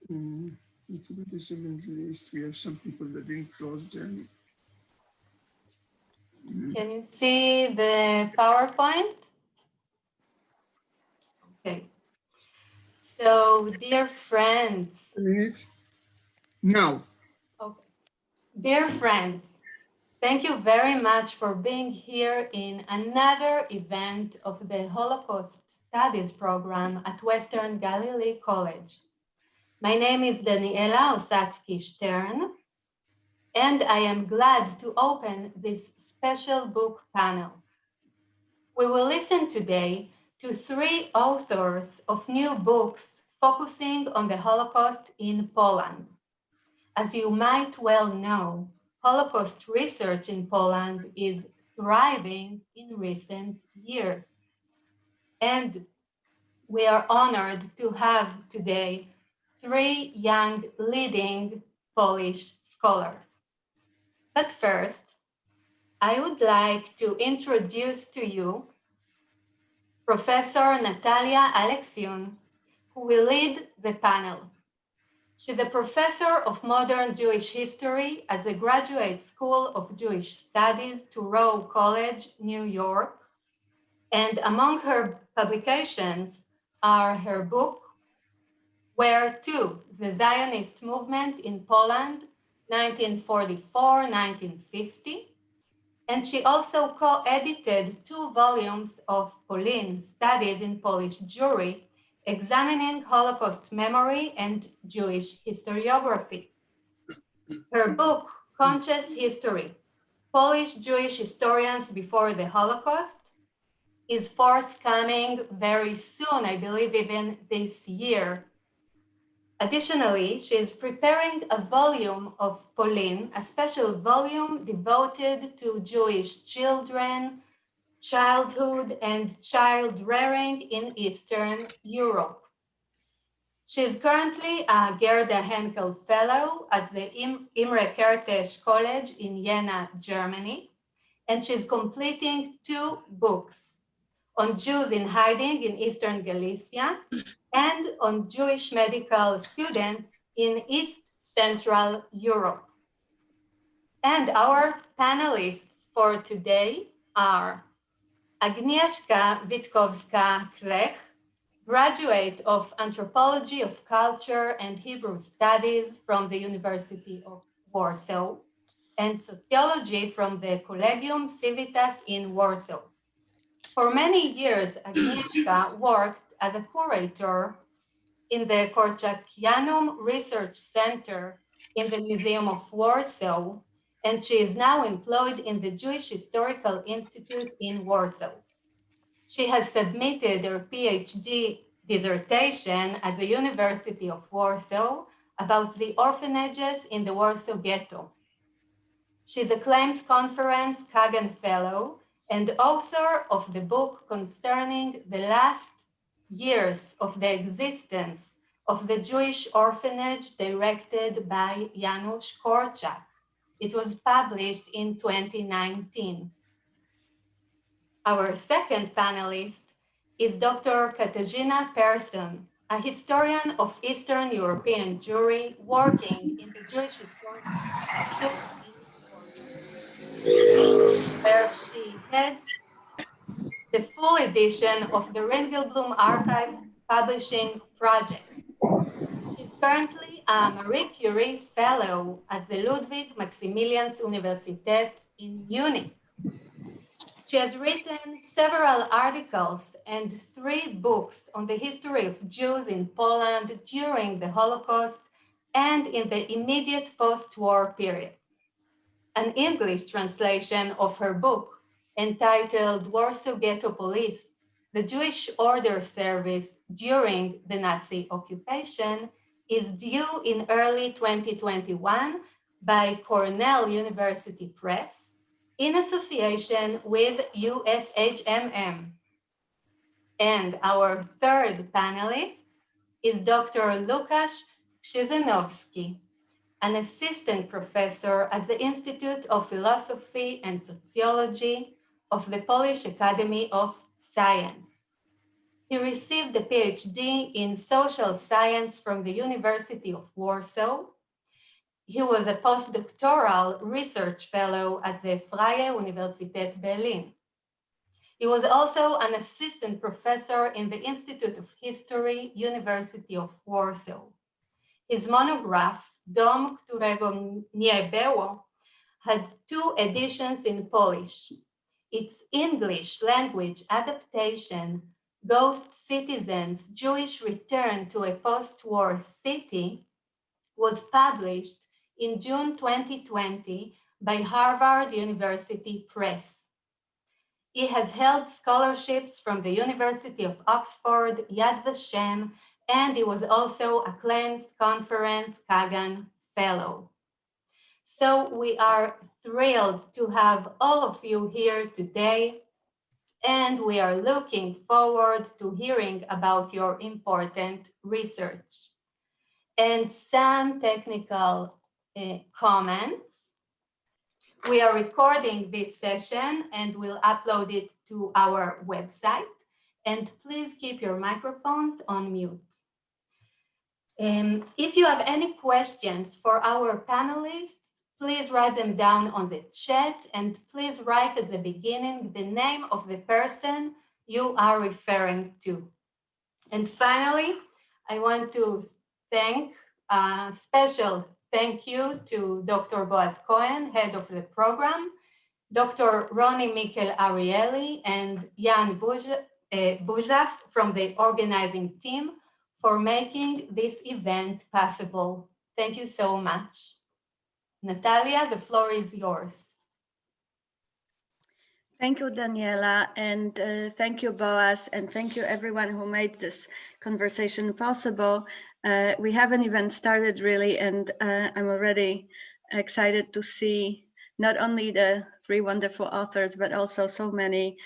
Into the participant list, we have some people that didn't close them. Can you see the PowerPoint? Okay. So, dear friends. A minute. Now. Okay. Dear friends, thank you very much for being here in another event of the Holocaust Studies program at Western Galilee College. My name is Daniela Osatsky-Stern, and I am glad to open this special book panel. We will listen today to 3 authors of new books focusing on the Holocaust in Poland. As you might well know, Holocaust research in Poland is thriving in recent years. And we are honored to have today 3 young leading Polish scholars. But first, I would like to introduce to you Professor Natalia Aleksiun, who will lead the panel. She's a professor of modern Jewish history at the Graduate School of Jewish Studies, Touro College, New York. And among her publications are her book, Where To? The Zionist Movement in Poland, 1944-1950. And she also co-edited 2 volumes of Polin, Studies in Polish Jewry, examining Holocaust memory and Jewish historiography. Her book, Conscious History, Polish Jewish Historians Before the Holocaust, is forthcoming very soon, I believe even this year. Additionally, she is preparing a volume of Polin, a special volume devoted to Jewish children, childhood, and child rearing in Eastern Europe. She is currently a Gerda Henkel Fellow at the Imre Kertész College in Jena, Germany, and she's completing 2 books on Jews in hiding in Eastern Galicia and on Jewish medical students in East Central Europe. And our panelists for today are Agnieszka Witkowska-Krych, graduate of Anthropology of Culture and Hebrew Studies from the University of Warsaw, and Sociology from the Collegium Civitas in Warsaw. For many years, Agnieszka worked as a curator in the Korczak Research Center in the Museum of Warsaw, and she is now employed in the Jewish Historical Institute in Warsaw. She has submitted her PhD dissertation at the University of Warsaw about the orphanages in the Warsaw Ghetto. She's a Claims Conference Kagan Fellow and author of the book concerning the last years of the existence of the Jewish orphanage directed by Janusz Korczak. It was published in 2019. Our second panelist is Dr. Katarzyna Person, a historian of Eastern European Jewry working in the Jewish Historical Institute where she heads the full edition of the Ringelblum Archive Publishing Project. She's currently a Marie Curie Fellow at the Ludwig Maximilians Universität in Munich. She has written several articles and 3 books on the history of Jews in Poland during the Holocaust and in the immediate post-war period. An English translation of her book, entitled Warsaw Ghetto Police, the Jewish Order Service during the Nazi occupation, is due in early 2021 by Cornell University Press in association with USHMM. And our third panelist is Dr. Lukasz Krzyzanowski, an assistant professor at the Institute of Philosophy and Sociology of the Polish Academy of Science. He received a PhD in social science from the University of Warsaw. He was a postdoctoral research fellow at the Freie Universität Berlin. He was also an assistant professor in the Institute of History, University of Warsaw. His monograph, Dom, którego nie było, had 2 editions in Polish. Its English language adaptation, Ghost Citizens, Jewish Return to a Post-War City, was published in June 2020 by Harvard University Press. He has held scholarships from the University of Oxford, Yad Vashem, and he was also a Clems Conference Kagan Fellow. So we are thrilled to have all of you here today, and we are looking forward to hearing about your important research. And some technical comments. We are recording this session and we'll upload it to our website. And please keep your microphones on mute. If you have any questions for our panelists, please write them down on the chat, and please write at the beginning the name of the person you are referring to. And finally, I want to thank a special thank you to Dr. Boaz Cohen, head of the program, Dr. Ronnie Mikel Arieli, and Jan Buzaf from the organizing team for making this event possible. Thank you so much. Natalia, the floor is yours. Thank you, Daniela, and thank you, Boaz, and thank you everyone who made this conversation possible. We haven't even started really, and I'm already excited to see not only the 3 wonderful authors, but also so many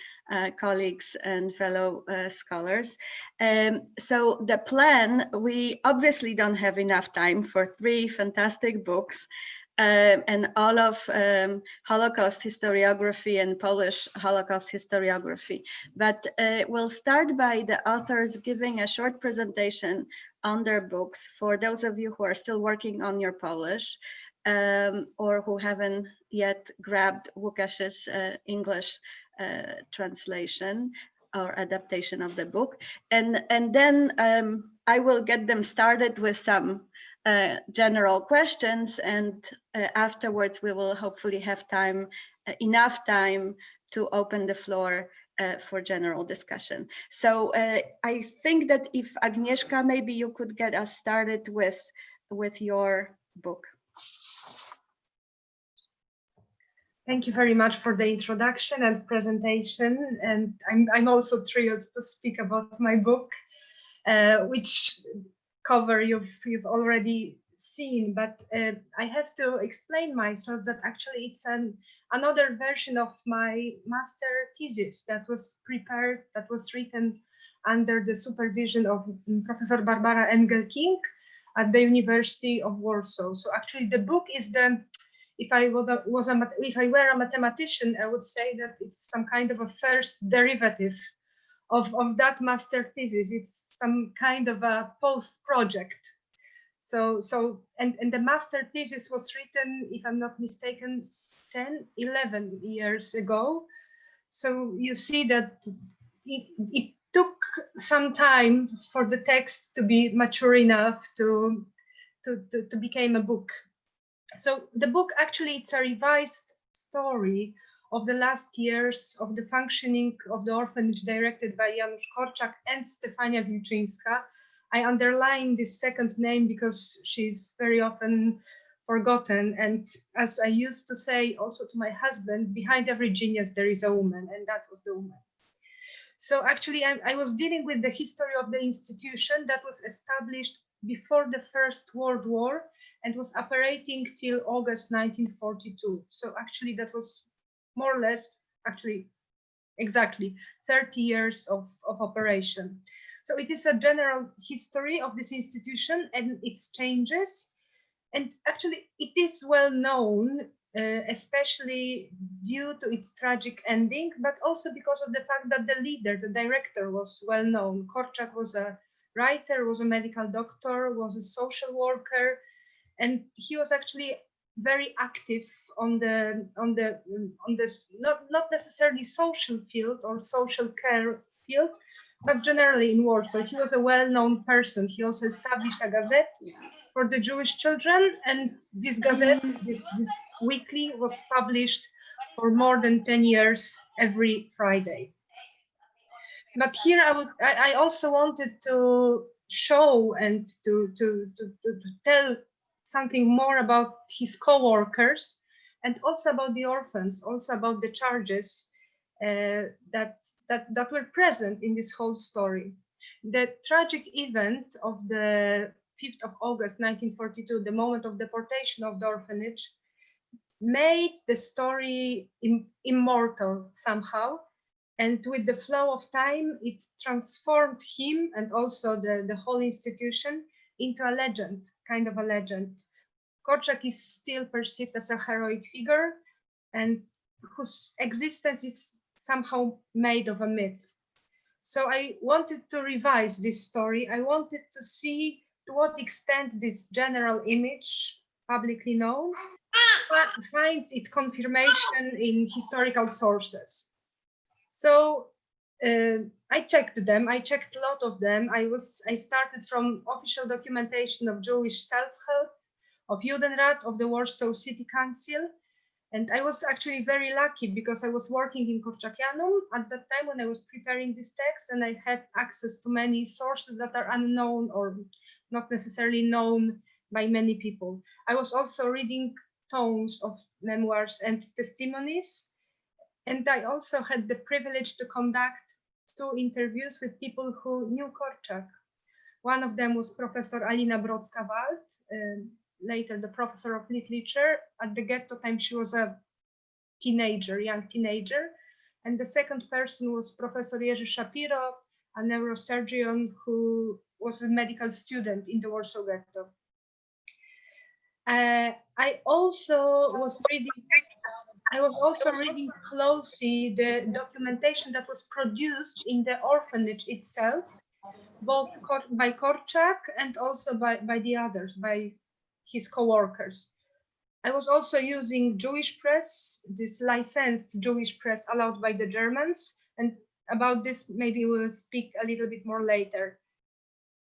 colleagues and fellow scholars. So the plan, we obviously don't have enough time for 3 fantastic books. And all of Holocaust historiography and Polish Holocaust historiography. But we'll start by the authors giving a short presentation on their books for those of you who are still working on your Polish or who haven't yet grabbed Łukasz's English translation or adaptation of the book. And then I will get them started with some general questions, and afterwards we will hopefully have time, enough time to open the floor for general discussion. So I think that if Agnieszka, maybe you could get us started with your book. Thank you very much for the introduction and presentation, and I'm also thrilled to speak about my book, which cover you've already seen, but I have to explain myself that actually it's another version of my master thesis that was prepared, that was written under the supervision of Professor Barbara Engel-King at the University of Warsaw. So actually the book is if I were a mathematician, I would say that it's some kind of a first derivative of that master thesis. It's some kind of a post-project. So the master thesis was written, if I'm not mistaken, 11 years ago. So you see that it took some time for the text to be mature enough to become a book. So the book actually, it's a revised story of the last years of the functioning of the orphanage directed by Janusz Korczak and Stefania Wilczyńska. I underline this second name because she's very often forgotten. And as I used to say also to my husband, behind every genius there is a woman, and that was the woman. So actually I was dealing with the history of the institution that was established before the First World War and was operating till August 1942. So actually that was more or less, actually, exactly 30 years of operation. So it is a general history of this institution and its changes. And actually, it is well known especially due to its tragic ending, but also because of the fact that the leader, the director, was well known. Korczak was a writer, was a medical doctor, was a social worker, and he was actually very active on this not necessarily social field or social care field, but generally in Warsaw. He was a well-known person. He also established a gazette for the Jewish children, and this gazette, this weekly, was published for more than 10 years every Friday. But here I also wanted to show and to tell something more about his co-workers, and also about the orphans, also about the charges that were present in this whole story. The tragic event of the 5th of August 1942, the moment of deportation of the orphanage, made the story immortal somehow. And with the flow of time, it transformed him and also the whole institution into a legend, kind of a legend. Korczak is still perceived as a heroic figure, and whose existence is somehow made of a myth. So I wanted to revise this story. I wanted to see to what extent this general image, publicly known, finds its confirmation in historical sources. So I checked them. I checked a lot of them. I started from official documentation of Jewish self-help, of Judenrat, of the Warsaw City Council. And I was actually very lucky because I was working in Korczakianum at that time when I was preparing this text, and I had access to many sources that are unknown or not necessarily known by many people. I was also reading tomes of memoirs and testimonies. And I also had the privilege to conduct 2 interviews with people who knew Korczak. One of them was Professor Alina Brodzka-Wald, later the professor of literature. At the Ghetto time, she was a young teenager. And the second person was Professor Jerzy Shapiro, a neurosurgeon who was a medical student in the Warsaw Ghetto. I was also reading closely the documentation that was produced in the orphanage itself, both by Korczak and also by the others, by his co-workers. I was also using Jewish press, this licensed Jewish press allowed by the Germans, and about this maybe we'll speak a little bit more later.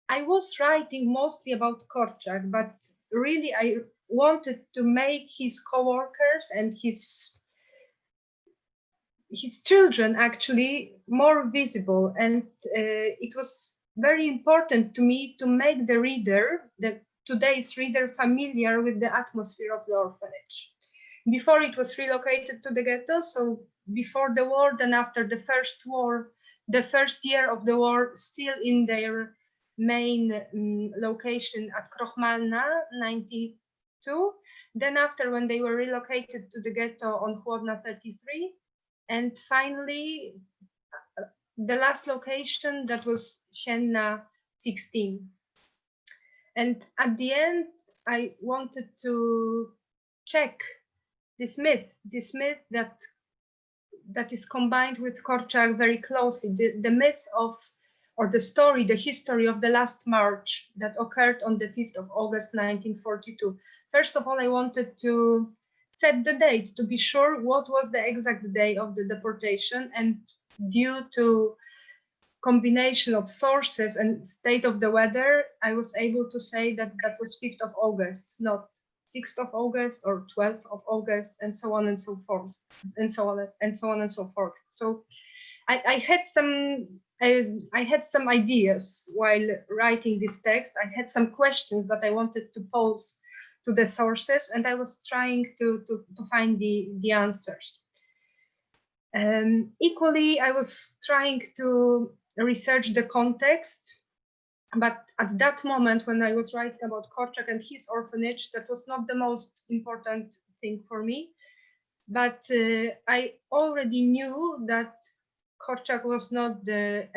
I was writing mostly about Korczak, but really I wanted to make his co-workers and his children actually more visible, and it was very important to me to make the reader, today's reader, familiar with the atmosphere of the orphanage. Before it was relocated to the ghetto, so before the war, then after the first war, the first year of the war, still in their main location at Krochmalna, 92. Then after, when they were relocated to the ghetto on Chłodna 33. And finally, the last location, that was Sienna 16. And at the end, I wanted to check this myth that is combined with Korczak very closely, the myth of, or the story, the history of the last march that occurred on the 5th of August 1942. First of all, I wanted to set the date to be sure what was the exact day of the deportation, and due to combination of sources and state of the weather, I was able to say that that was 5th of August, not 6th of August or 12th of August, and so on and so forth, and so on and so on and so forth. So I had some ideas while writing this text. I had some questions that I wanted to pose to the sources, and I was trying to find the answers. Equally, I was trying to research the context, but at that moment when I was writing about Korczak and his orphanage, that was not the most important thing for me. But I already knew that Korczak was not the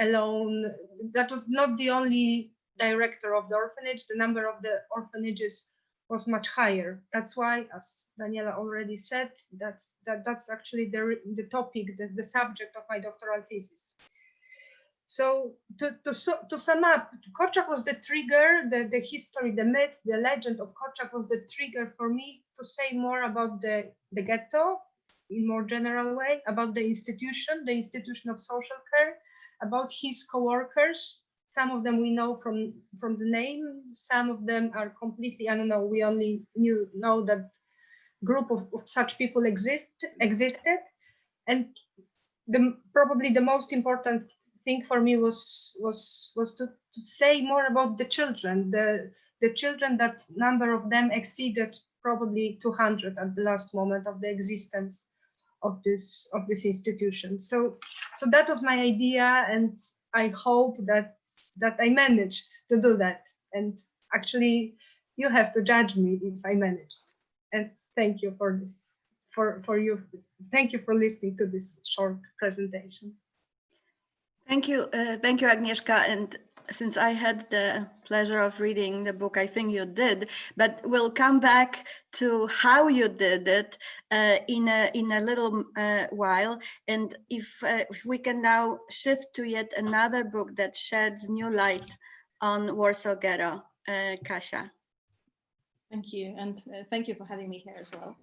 only director of the orphanage. The number of the orphanages was much higher. That's why, as Daniela already said, that's actually the topic, the subject of my doctoral thesis. So to sum up, Korczak was the trigger, the history, the myth, the legend of Korczak was the trigger for me to say more about the ghetto in more general way, about the institution of social care, about his co-workers. Some of them we know from the name, some of them are completely unknown. We only know that group of such people existed. And probably the most important thing for me was to say more about the children, the children, that number of them exceeded probably 200 at the last moment of the existence of this institution. So that was my idea, and I hope that I managed to do that. And actually, you have to judge me if I managed. And thank you for this, thank you for listening to this short presentation. Thank you, Agnieszka. And since I had the pleasure of reading the book, I think you did, but we'll come back to how you did it in a little while. And if we can now shift to yet another book that sheds new light on Warsaw Ghetto, Kasia. Thank you, and thank you for having me here as well.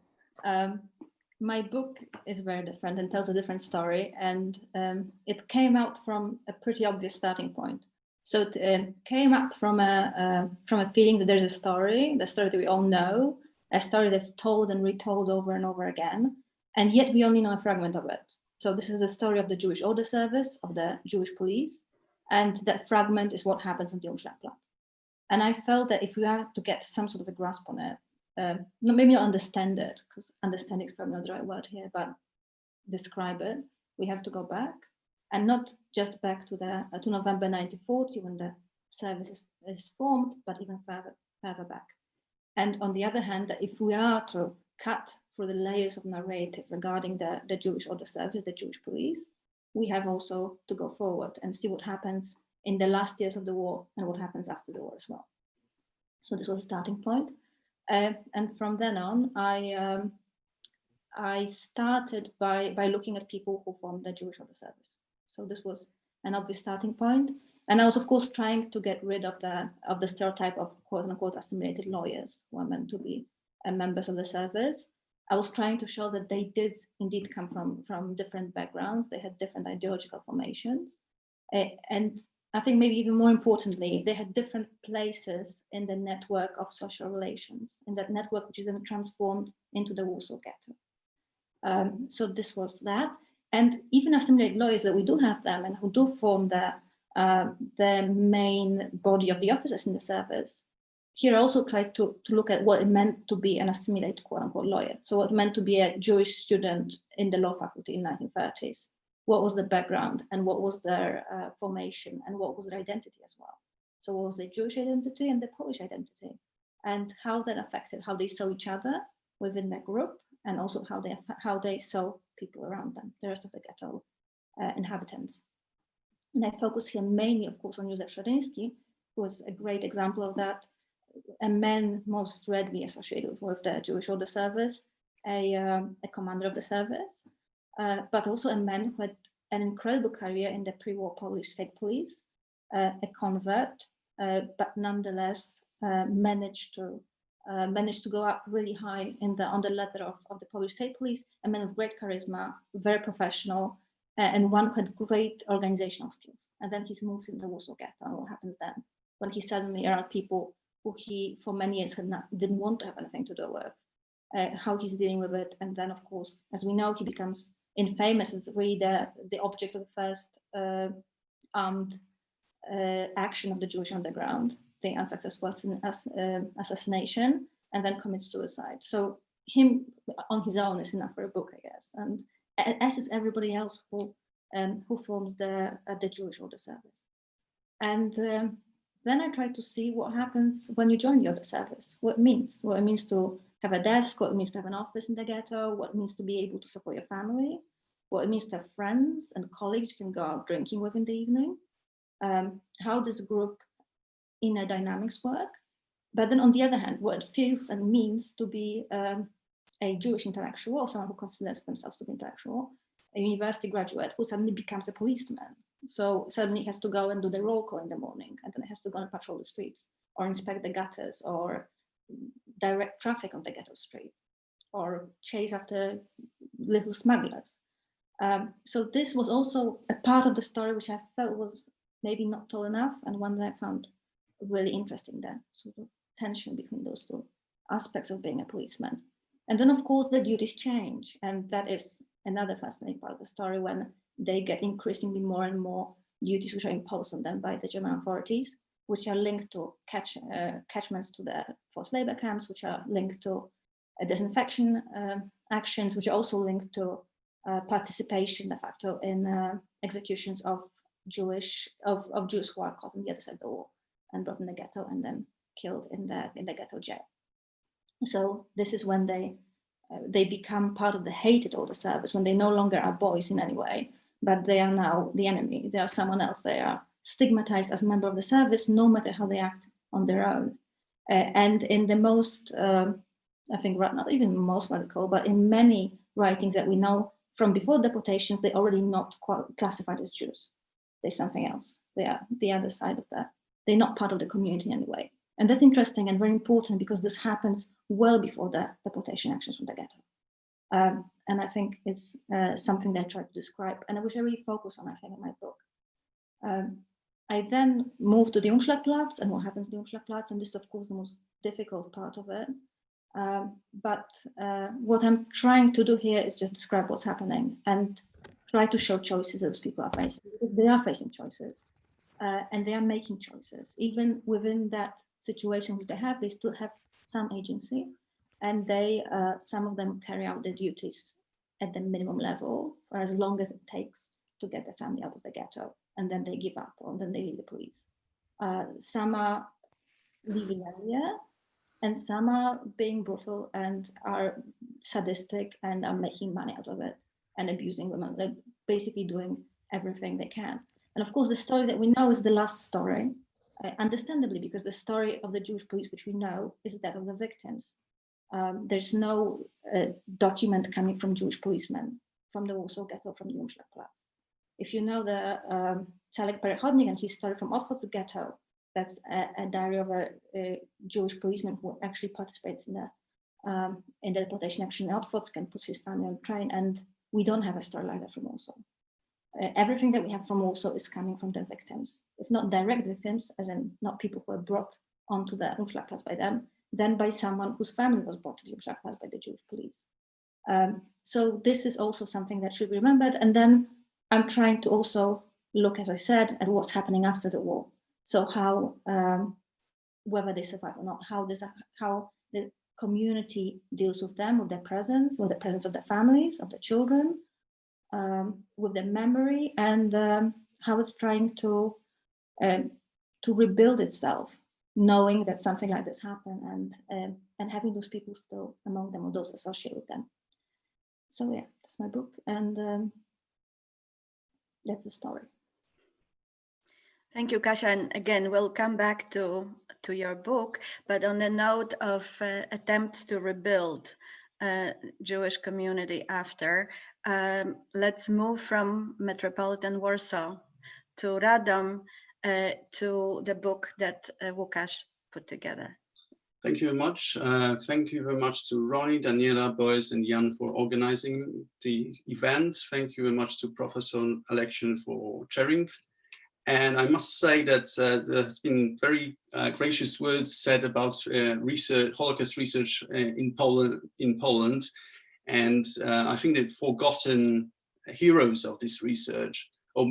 My book is very different and tells a different story, and it came out from a pretty obvious starting point. So it came up from a feeling that there's a story, the story that we all know, a story that's told and retold over and over again, and yet we only know a fragment of it. So this is the story of the Jewish Order Service, of the Jewish police, and that fragment is what happens on the Umschlagplatz. And I felt that if we are to get some sort of a grasp on it, maybe not understand it, because understanding is probably not the right word here, but describe it, we have to go back, and not just back to November 1940 when the service is formed, but even further back. And on the other hand, that if we are to cut through the layers of narrative regarding the Jewish Order Service, the Jewish police, we have also to go forward and see what happens in the last years of the war and what happens after the war as well. So this was a starting point. And from then on, I started by looking at people who formed the Jewish Order Service. So this was an obvious starting point. And I was, of course, trying to get rid of the stereotype of quote unquote assimilated lawyers who are meant to be members of the service. I was trying to show that they did indeed come from different backgrounds. They had different ideological formations. And I think maybe even more importantly, they had different places in the network of social relations, in that network which is then transformed into the Warsaw Ghetto. So this was that. And even assimilated lawyers, that we do have them and who do form the main body of the officers in the service. Here I also tried to look at what it meant to be an assimilated quote unquote lawyer. So what it meant to be a Jewish student in the law faculty in the 1930s. What was the background and what was their formation and what was their identity as well. So what was their Jewish identity and the Polish identity, and how that affected how they saw each other within their group, and also how they saw people around them, the rest of the ghetto inhabitants. And I focus here mainly, of course, on Józef Szeryński, who was a great example of that, a man most readily associated with the Jewish Order Service, a commander of the service, but also a man who had an incredible career in the pre-war Polish state police, a convert, but nonetheless managed to go up really high on the ladder of the Polish state police, a man of great charisma, very professional, and one who had great organizational skills. And then he moves in the Warsaw Ghetto, and what happens then? When he suddenly around people who he, for many years, didn't want to have anything to do with, how he's dealing with it. And then, of course, as we know, he becomes infamous as really the object of the first armed action of the Jewish underground, the unsuccessful assassination, and then commits suicide. So him on his own is enough for a book, I guess. And as is everybody else who forms the Jewish Order Service. And then I tried to see what happens when you join the Order Service, what it means to have a desk, what it means to have an office in the ghetto, what it means to be able to support your family, what it means to have friends and colleagues you can go out drinking with in the evening, how this group inner dynamics work, But then on the other hand, what it feels and means to be a Jewish intellectual, or someone who considers themselves to be intellectual, a university graduate who suddenly becomes a policeman. So suddenly he has to go and do the roll call in the morning, and then he has to go and patrol the streets, or inspect the gutters, or direct traffic on the ghetto street, or chase after little smugglers. So this was also a part of the story which I felt was maybe not told enough, and one that I found really interesting, that sort of tension between those two aspects of being a policeman. And then of course the duties change, and that is another fascinating part of the story, when they get increasingly more and more duties which are imposed on them by the German authorities, which are linked to catchments to the forced labor camps, which are linked to disinfection actions, which are also linked to participation de facto in executions of Jews who are caught on the other side of the war and brought in the ghetto and then killed in the ghetto jail. So this is when they become part of the hated order service, when they no longer are boys in any way, but they are now the enemy. They are someone else. They are stigmatized as a member of the service, no matter how they act on their own. And in the most, I think, not even most radical, but in many writings that we know from before deportations, they're already not classified as Jews. They're something else. They are the other side of that. They're not part of the community anyway. And that's interesting and very important, because this happens well before the deportation actions from the ghetto. And I think it's something that I try to describe, and which I really focus on, I think, in my book. I then moved to the Umschlagplatz and what happens in the Umschlagplatz, and this is of course the most difficult part of it. But what I'm trying to do here is just describe what's happening and try to show choices those people are facing, because they are facing choices and they are making choices. Even within that situation which they still have some agency, and some of them carry out their duties at the minimum level for as long as it takes to get the family out of the ghetto, and then they give up, or then they leave the police. Some are leaving earlier, and some are being brutal and are sadistic and are making money out of it and abusing women. They're basically doing everything they can. And of course, the story that we know is the last story, understandably, because the story of the Jewish police, which we know, is that of the victims. There's no document coming from Jewish policemen from the Warsaw Ghetto, from the Umschlagplatz. If you know the Calek Perechodnik and his story from Otwoc's Ghetto, that's a diary of a Jewish policeman who actually participates in the deportation action in Otwock and puts his family on the train, and we don't have a story like that from Warsaw. Everything that we have from Warsaw is coming from the victims, if not direct victims, as in not people who are brought onto the Umschlagplatz by them, then by someone whose family was brought to the Umschlagplatz by the Jewish police. So this is also something that should be remembered. And then I'm trying to also look, as I said, at what's happening after the war. So how, whether they survive or not, how the community deals with them, with their presence, with the presence of their families, of their children, with their memory, and how it's trying to rebuild itself, knowing that something like this happened, and having those people still among them, or those associated with them. So yeah, that's my book, and that's the story. Thank you, Kasia. And again, we'll come back to your book, but on the note of attempts to rebuild Jewish community after, let's move from metropolitan Warsaw to Radom, to the book that Lukasz put together. Thank you very much. Thank you very much to Ronnie, Daniela, Boris, and Jan for organizing the event. Thank you very much to Professor Aleksiun for chairing. And I must say that there has been very gracious words said about research, Holocaust research in Poland. And I think the forgotten heroes of this research, or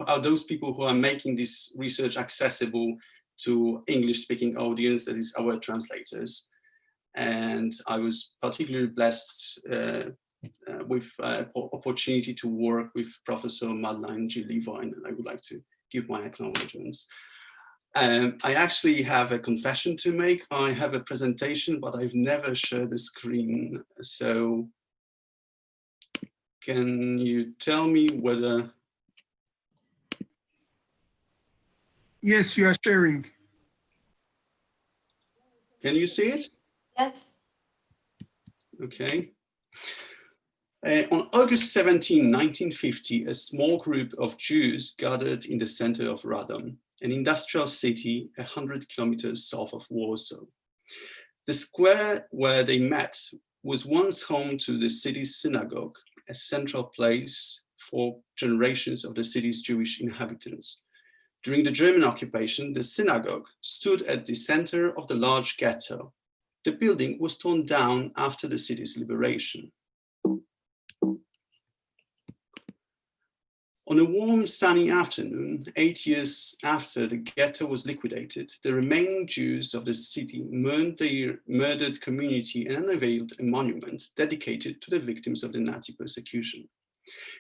are those people who are making this research accessible to English-speaking audience, that is our translators. And I was particularly blessed with opportunity to work with Professor Madeleine G. Levine, and I would like to give my acknowledgements. I actually have a confession to make. I have a presentation, but I've never shared the screen. So can you tell me whether... Yes, you are sharing. Can you see it? Yes. Okay. On August 17, 1950, a small group of Jews gathered in the center of Radom, an industrial city 100 kilometers south of Warsaw. The square where they met was once home to the city's synagogue, a central place for generations of the city's Jewish inhabitants. During the German occupation, the synagogue stood at the center of the large ghetto. The building was torn down after the city's liberation. On a warm, sunny afternoon, 8 years after the ghetto was liquidated, the remaining Jews of the city mourned their murdered community and unveiled a monument dedicated to the victims of the Nazi persecution.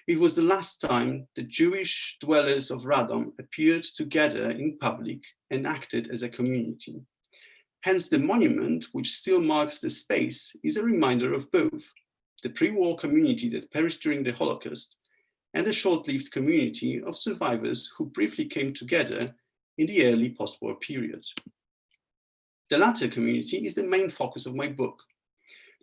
It was the last time the Jewish dwellers of Radom appeared together in public and acted as a community. Hence, the monument, which still marks the space, is a reminder of both the pre-war community that perished during the Holocaust and a short-lived community of survivors who briefly came together in the early post-war period. The latter community is the main focus of my book.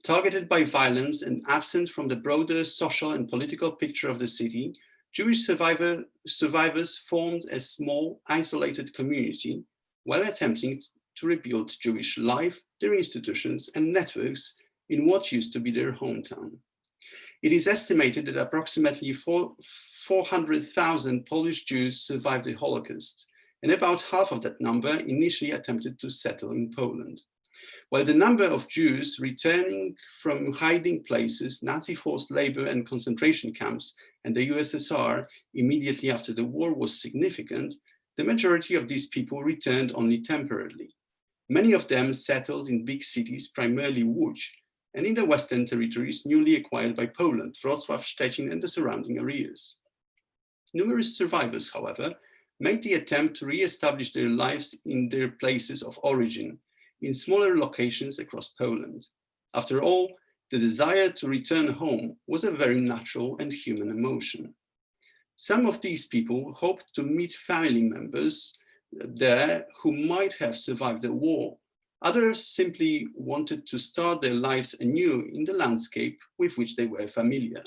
Targeted by violence and absent from the broader social and political picture of the city, Jewish survivors formed a small, isolated community while attempting to rebuild Jewish life, their institutions, and networks in what used to be their hometown. It is estimated that approximately 400,000 Polish Jews survived the Holocaust, and about half of that number initially attempted to settle in Poland. While the number of Jews returning from hiding places, Nazi forced labor and concentration camps, and the USSR immediately after the war was significant, the majority of these people returned only temporarily. Many of them settled in big cities, primarily Łódź, and in the Western territories newly acquired by Poland, Wrocław, Szczecin, and the surrounding areas. Numerous survivors, however, made the attempt to re-establish their lives in their places of origin, in smaller locations across Poland. After all, the desire to return home was a very natural and human emotion. Some of these people hoped to meet family members there who might have survived the war. Others simply wanted to start their lives anew in the landscape with which they were familiar.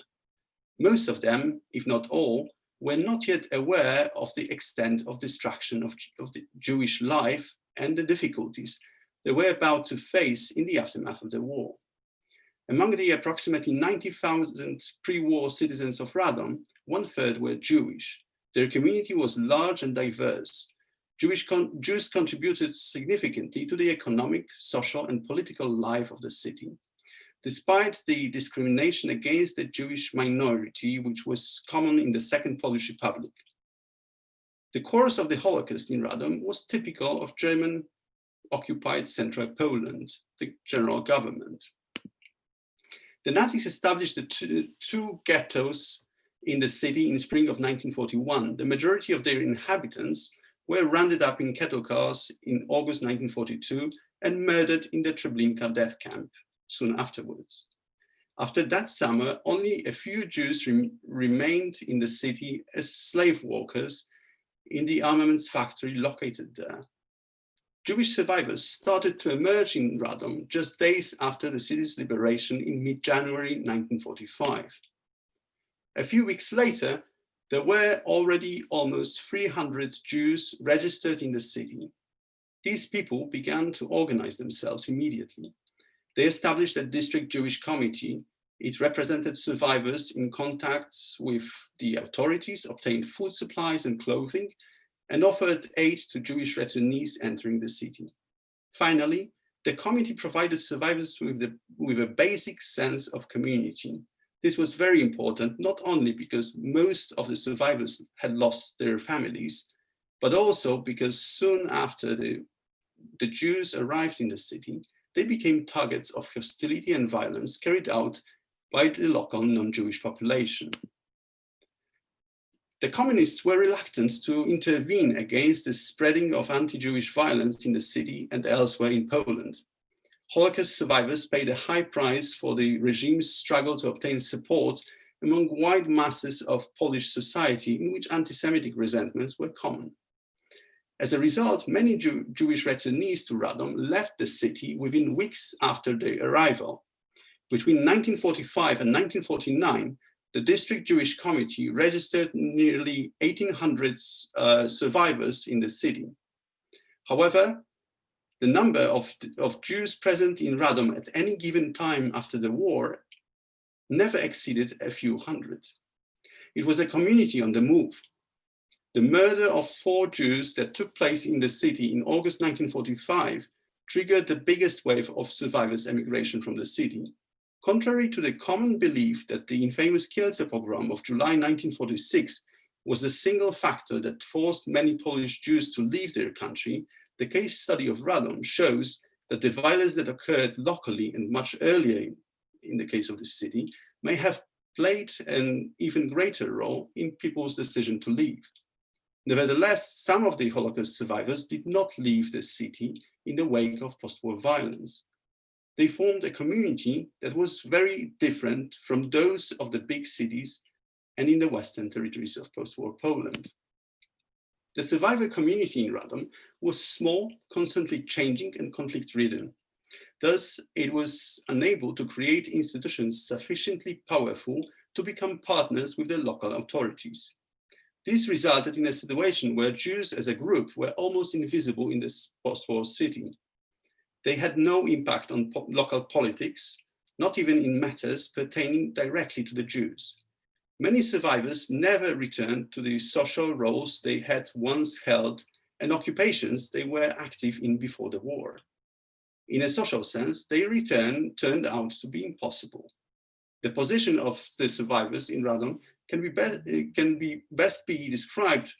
Most of them, if not all, were not yet aware of the extent of destruction of the Jewish life and the difficulties they were about to face in the aftermath of the war. Among the approximately 90,000 pre-war citizens of Radom, 1/3 were Jewish. Their community was large and diverse. Jews contributed significantly to the economic, social, and political life of the city. Despite the discrimination against the Jewish minority, which was common in the Second Polish Republic. The course of the Holocaust in Radom was typical of German-occupied Central Poland, the general government. The Nazis established the two ghettos in the city in spring of 1941. The majority of their inhabitants were rounded up in cattle cars in August 1942 and murdered in the Treblinka death camp soon afterwards. After that summer, only a few Jews remained in the city as slave workers in the armaments factory located there. Jewish survivors started to emerge in Radom just days after the city's liberation in mid-January 1945. A few weeks later, there were already almost 300 Jews registered in the city. These people began to organize themselves immediately. They established a district Jewish committee. It represented survivors in contacts with the authorities, obtained food supplies and clothing, and offered aid to Jewish returnees entering the city. Finally, the committee provided survivors with a basic sense of community. This was very important, not only because most of the survivors had lost their families, but also because soon after the Jews arrived in the city, they became targets of hostility and violence carried out by the local non-Jewish population. The communists were reluctant to intervene against the spreading of anti-Jewish violence in the city and elsewhere in Poland. Holocaust survivors paid a high price for the regime's struggle to obtain support among wide masses of Polish society in which anti-Semitic resentments were common. As a result, many Jewish returnees to Radom left the city within weeks after their arrival. Between 1945 and 1949, the District Jewish Committee registered nearly 1,800 survivors in the city. However, the number of Jews present in Radom at any given time after the war never exceeded a few hundred. It was a community on the move. The murder of 4 Jews that took place in the city in August 1945 triggered the biggest wave of survivors' emigration from the city. Contrary to the common belief that the infamous Kielce pogrom of July 1946 was the single factor that forced many Polish Jews to leave their country, the case study of Radom shows that the violence that occurred locally and much earlier in the case of the city may have played an even greater role in people's decision to leave. Nevertheless, some of the Holocaust survivors did not leave the city in the wake of post-war violence. They formed a community that was very different from those of the big cities and in the Western territories of post-war Poland. The survivor community in Radom was small, constantly changing and conflict-ridden. Thus, it was unable to create institutions sufficiently powerful to become partners with the local authorities. This resulted in a situation where Jews as a group were almost invisible in this post-war city. They had no impact on local politics, not even in matters pertaining directly to the Jews. Many survivors never returned to the social roles they had once held and occupations they were active in before the war. In a social sense, their return turned out to be impossible. The position of the survivors in Radom can best be described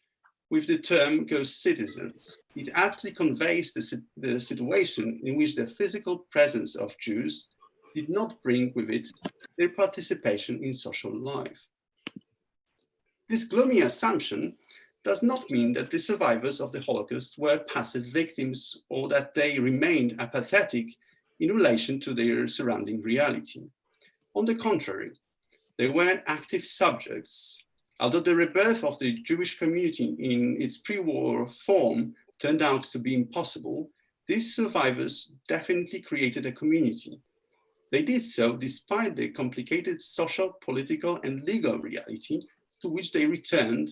with the term ghost citizens. It aptly conveys the situation in which the physical presence of Jews did not bring with it their participation in social life. This gloomy assumption does not mean that the survivors of the Holocaust were passive victims or that they remained apathetic in relation to their surrounding reality. On the contrary, they were active subjects. Although the rebirth of the Jewish community in its pre-war form turned out to be impossible, these survivors definitely created a community. They did so despite the complicated social, political, and legal reality to which they returned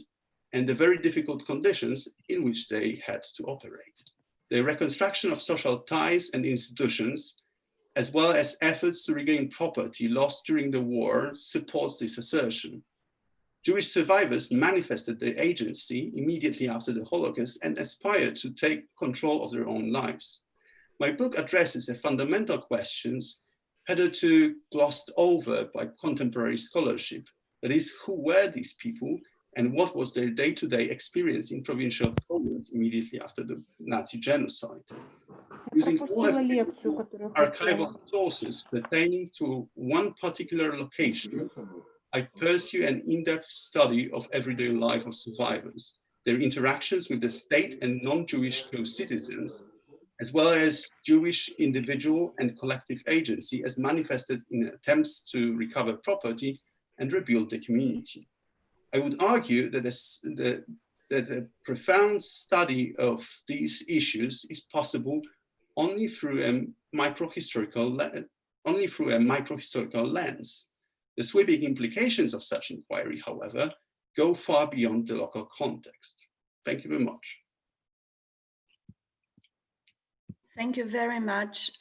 and the very difficult conditions in which they had to operate. The reconstruction of social ties and institutions, as well as efforts to regain property lost during the war, supports this assertion. Jewish survivors manifested their agency immediately after the Holocaust and aspired to take control of their own lives. My book addresses the fundamental questions hitherto glossed over by contemporary scholarship. That is, who were these people and what was their day-to-day experience in provincial Poland immediately after the Nazi genocide. Using all archival sources pertaining to one particular location, I pursue an in-depth study of everyday life of survivors, their interactions with the state and non-Jewish co-citizens, as well as Jewish individual and collective agency as manifested in attempts to recover property and rebuild the community. I would argue that a profound study of these issues is possible only through a microhistorical lens. The sweeping implications of such inquiry, however, go far beyond the local context. Thank you very much. Thank you very much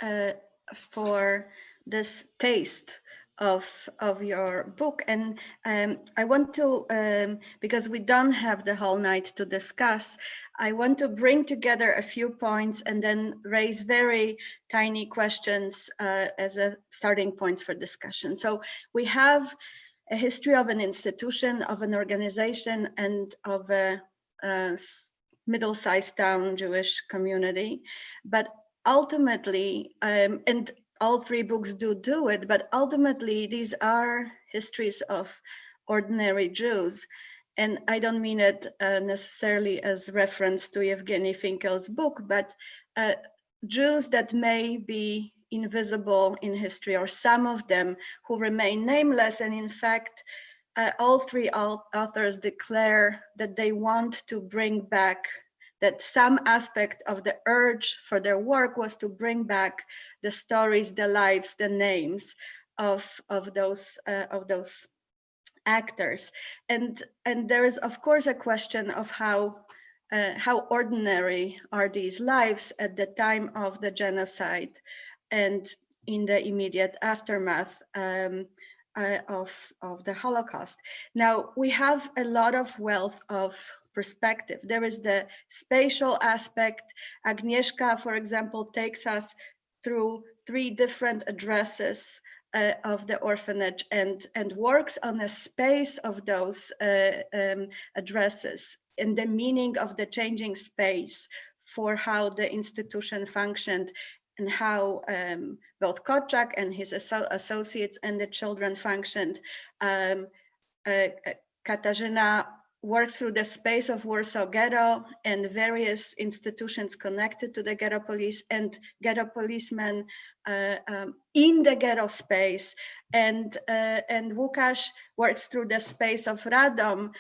for this taste of your book. And I want to, because we don't have the whole night to discuss, I want to bring together a few points and then raise very tiny questions as a starting points for discussion. So we have a history of an institution, of an organization, and of a middle-sized town Jewish community. But ultimately, and all three books do it, but ultimately these are histories of ordinary Jews. And I don't mean it necessarily as reference to Evgeny Finkel's book, but Jews that may be invisible in history, or some of them who remain nameless. And in fact, all three authors declare that they want to bring back that some aspect of the urge for their work was to bring back the stories, the lives, the names of those actors. And there is, of course, a question of how ordinary are these lives at the time of the genocide and in the immediate aftermath of the Holocaust. Now, we have a lot of wealth of perspective. There is the spatial aspect. Agnieszka, for example, takes us through 3 different addresses of the orphanage and works on a space of those addresses and the meaning of the changing space for how the institution functioned and how both Korczak and his associates and the children functioned. Katarzyna works through the space of Warsaw Ghetto and various institutions connected to the Ghetto Police and Ghetto policemen in the Ghetto space. And Lukasz works through the space of Radom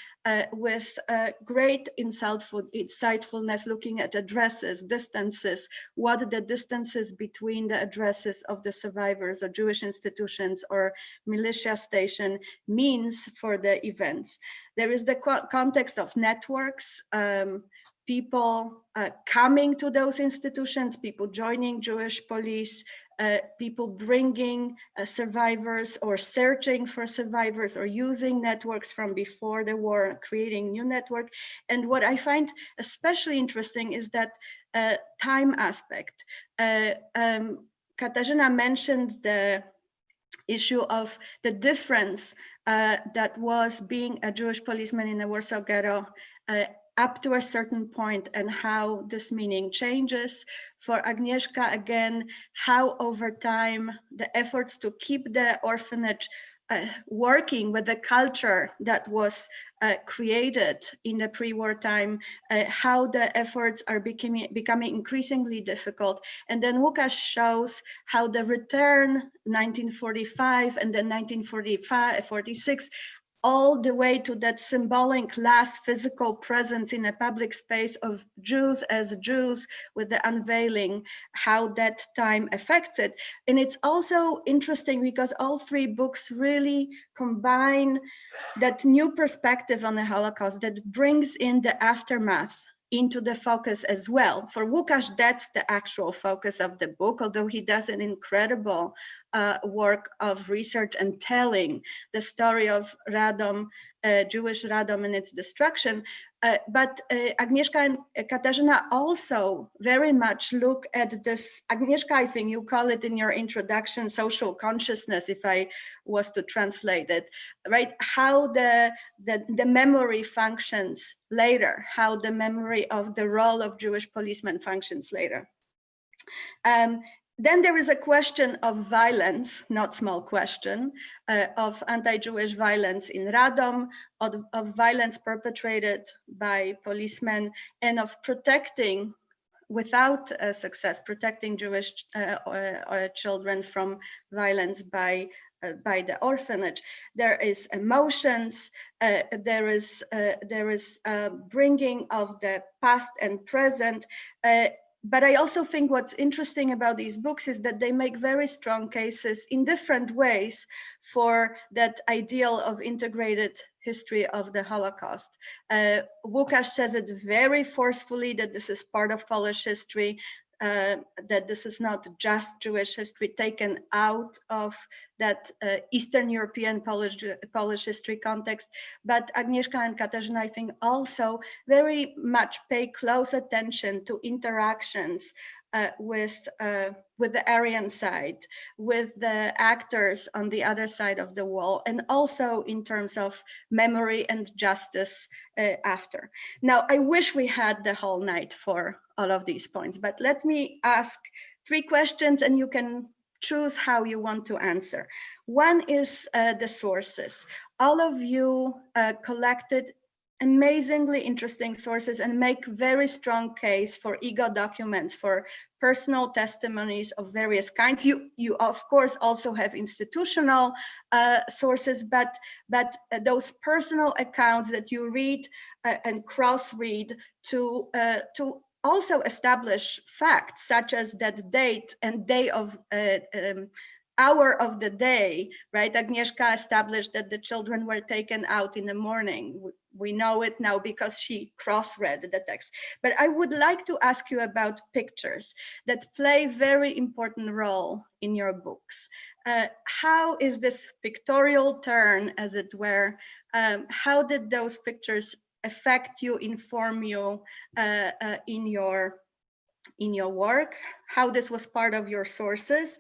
with great insightfulness, looking at addresses, distances, what the distances between the addresses of the survivors of Jewish institutions or militia station means for the events. There is the context of networks, people coming to those institutions, people joining Jewish police, people bringing survivors or searching for survivors or using networks from before the war, creating new network. And what I find especially interesting is that time aspect. Katarzyna mentioned the issue of the difference that was being a Jewish policeman in the Warsaw Ghetto up to a certain point and how this meaning changes. For Agnieszka, again, how over time the efforts to keep the orphanage working with the culture that was created in the pre-war time, how the efforts are becoming increasingly difficult. And then Lukasz shows how the return 1945 and then 1946 all the way to that symbolic last physical presence in a public space of Jews as Jews with the unveiling, how that time affects it. And it's also interesting because all 3 books really combine that new perspective on the Holocaust that brings in the aftermath into the focus as well. For Lukasz, that's the actual focus of the book, although he does an incredible work of research and telling the story of Radom, Jewish Radom and its destruction. But Agnieszka and Katarzyna also very much look at this, Agnieszka, I think you call it in your introduction, social consciousness, if I was to translate it, right? How the memory functions later, how the memory of the role of Jewish policemen functions later. Then there is a question of violence, not small question, of anti-Jewish violence in Radom, of violence perpetrated by policemen, and of protecting, without success, protecting Jewish children from violence by the orphanage. There is emotions, there is bringing of the past and present. But I also think what's interesting about these books is that they make very strong cases in different ways for that ideal of integrated history of the Holocaust. Lukasz says it very forcefully that this is part of Polish history, that this is not just Jewish history taken out of that Eastern European Polish history context. But Agnieszka and Katarzyna, I think, also very much pay close attention to interactions with the Aryan side, with the actors on the other side of the wall, and also in terms of memory and justice after. Now, I wish we had the whole night for all of these points, but let me ask 3 questions and you can choose how you want to answer. One is the sources. All of you collected amazingly interesting sources and make very strong case for ego documents, for personal testimonies of various kinds. You of course also have institutional sources, but those personal accounts that you read and cross-read to also establish facts such as that date and day of hour of the day, right? Agnieszka established that the children were taken out in the morning. We know it now because she cross-read the text. But I would like to ask you about pictures that play very important role in your books. How is this pictorial turn, as it were, how did those pictures affect you, inform you in your work, how this was part of your sources?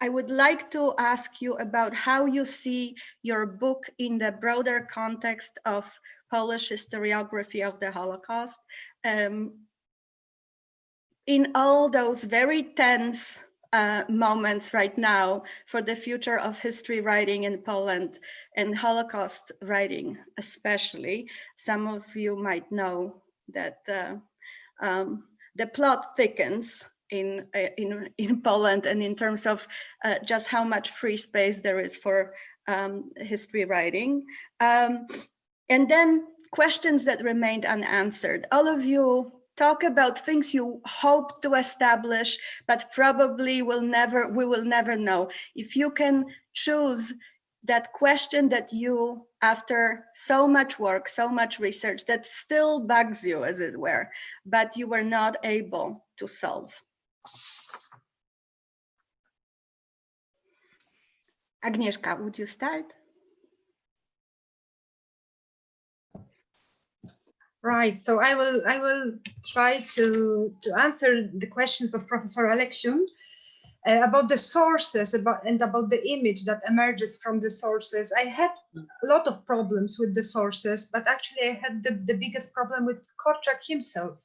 I would like to ask you about how you see your book in the broader context of Polish historiography of the Holocaust, in all those very tense moments right now for the future of history writing in Poland and Holocaust writing especially. Some of you might know that the plot thickens in Poland, and in terms of just how much free space there is for history writing. And then questions that remained unanswered. All of you talk about things you hope to establish, but probably we will never know. If you can choose that question that you, after so much work, so much research, that still bugs you, as it were, but you were not able to solve. Agnieszka, would you start? Right, so I will try to answer the questions of Professor Aleksiun about the sources and about the image that emerges from the sources. I had a lot of problems with the sources, but actually I had the biggest problem with Korczak himself.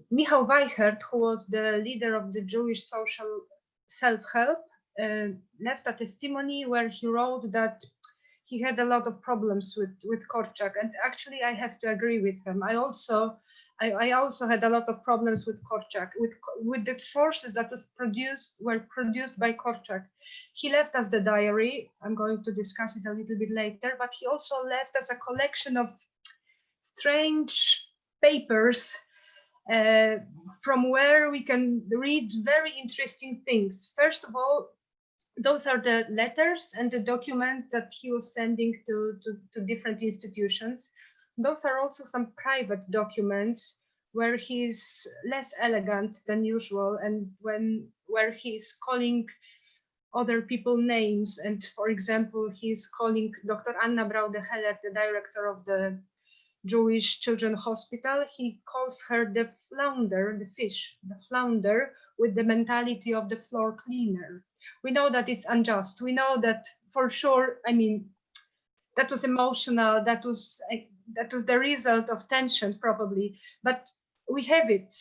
Michał Weichert, who was the leader of the Jewish social self-help, left a testimony where he wrote that he had a lot of problems with Korczak, and actually I have to agree with him. I also had a lot of problems with Korczak, with the sources that were produced by Korczak. He left us the diary. I'm going to discuss it a little bit later, but he also left us a collection of strange papers from where we can read very interesting things. First of all, those are the letters and the documents that he was sending to different institutions. Those are also some private documents where he's less elegant than usual, and where he's calling other people names. And for example, he's calling Dr. Anna Braude-Heller, the director of the Jewish Children's Hospital. He calls her the flounder, the fish, the flounder, with the mentality of the floor cleaner. We know that it's unjust. We know that for sure. I mean, that was emotional. That was the result of tension, probably. But we have it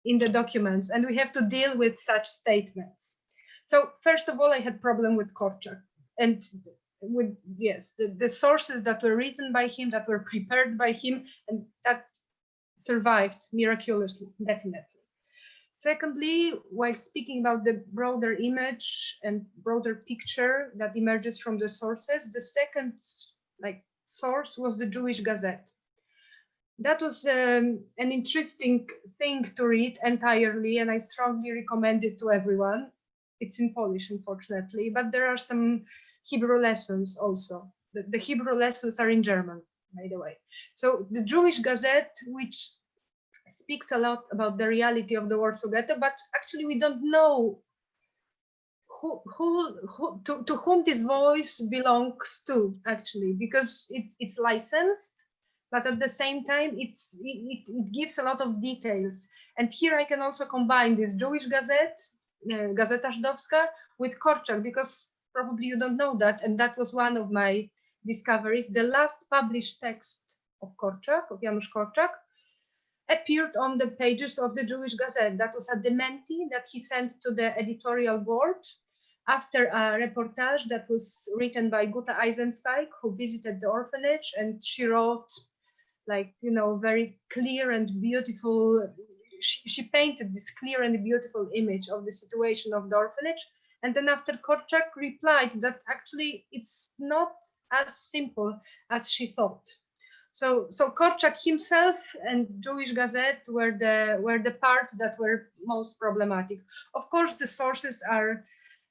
in the documents, and we have to deal with such statements. So first of all, I had problem with Korczak, and with the sources that were written by him, that were prepared by him, and that survived miraculously, definitely. Secondly, while speaking about the broader image and broader picture that emerges from the sources, the second source was the Jewish Gazette. That was an interesting thing to read entirely, and I strongly recommend it to everyone. It's in Polish, unfortunately, but there are some Hebrew lessons also. The Hebrew lessons are in German, by the way. So the Jewish Gazette, which speaks a lot about the reality of the Warsaw Ghetto, but actually we don't know to whom this voice belongs to, actually, because it's licensed, but at the same time it gives a lot of details. And here I can also combine this Jewish Gazette, Gazeta Żydowska, with Korczak, because probably you don't know that, and that was one of my discoveries. The last published text of Korczak, of Janusz Korczak, appeared on the pages of the Jewish Gazette. That was a dementi that he sent to the editorial board, after a reportage that was written by Guta Eisenspike, who visited the orphanage, and she wrote, like, you know, very clear and beautiful. She painted this clear and beautiful image of the situation of the orphanage. And then after Korczak replied that actually it's not as simple as she thought. So Korczak himself and Jewish Gazette were the parts that were most problematic. Of course, the sources are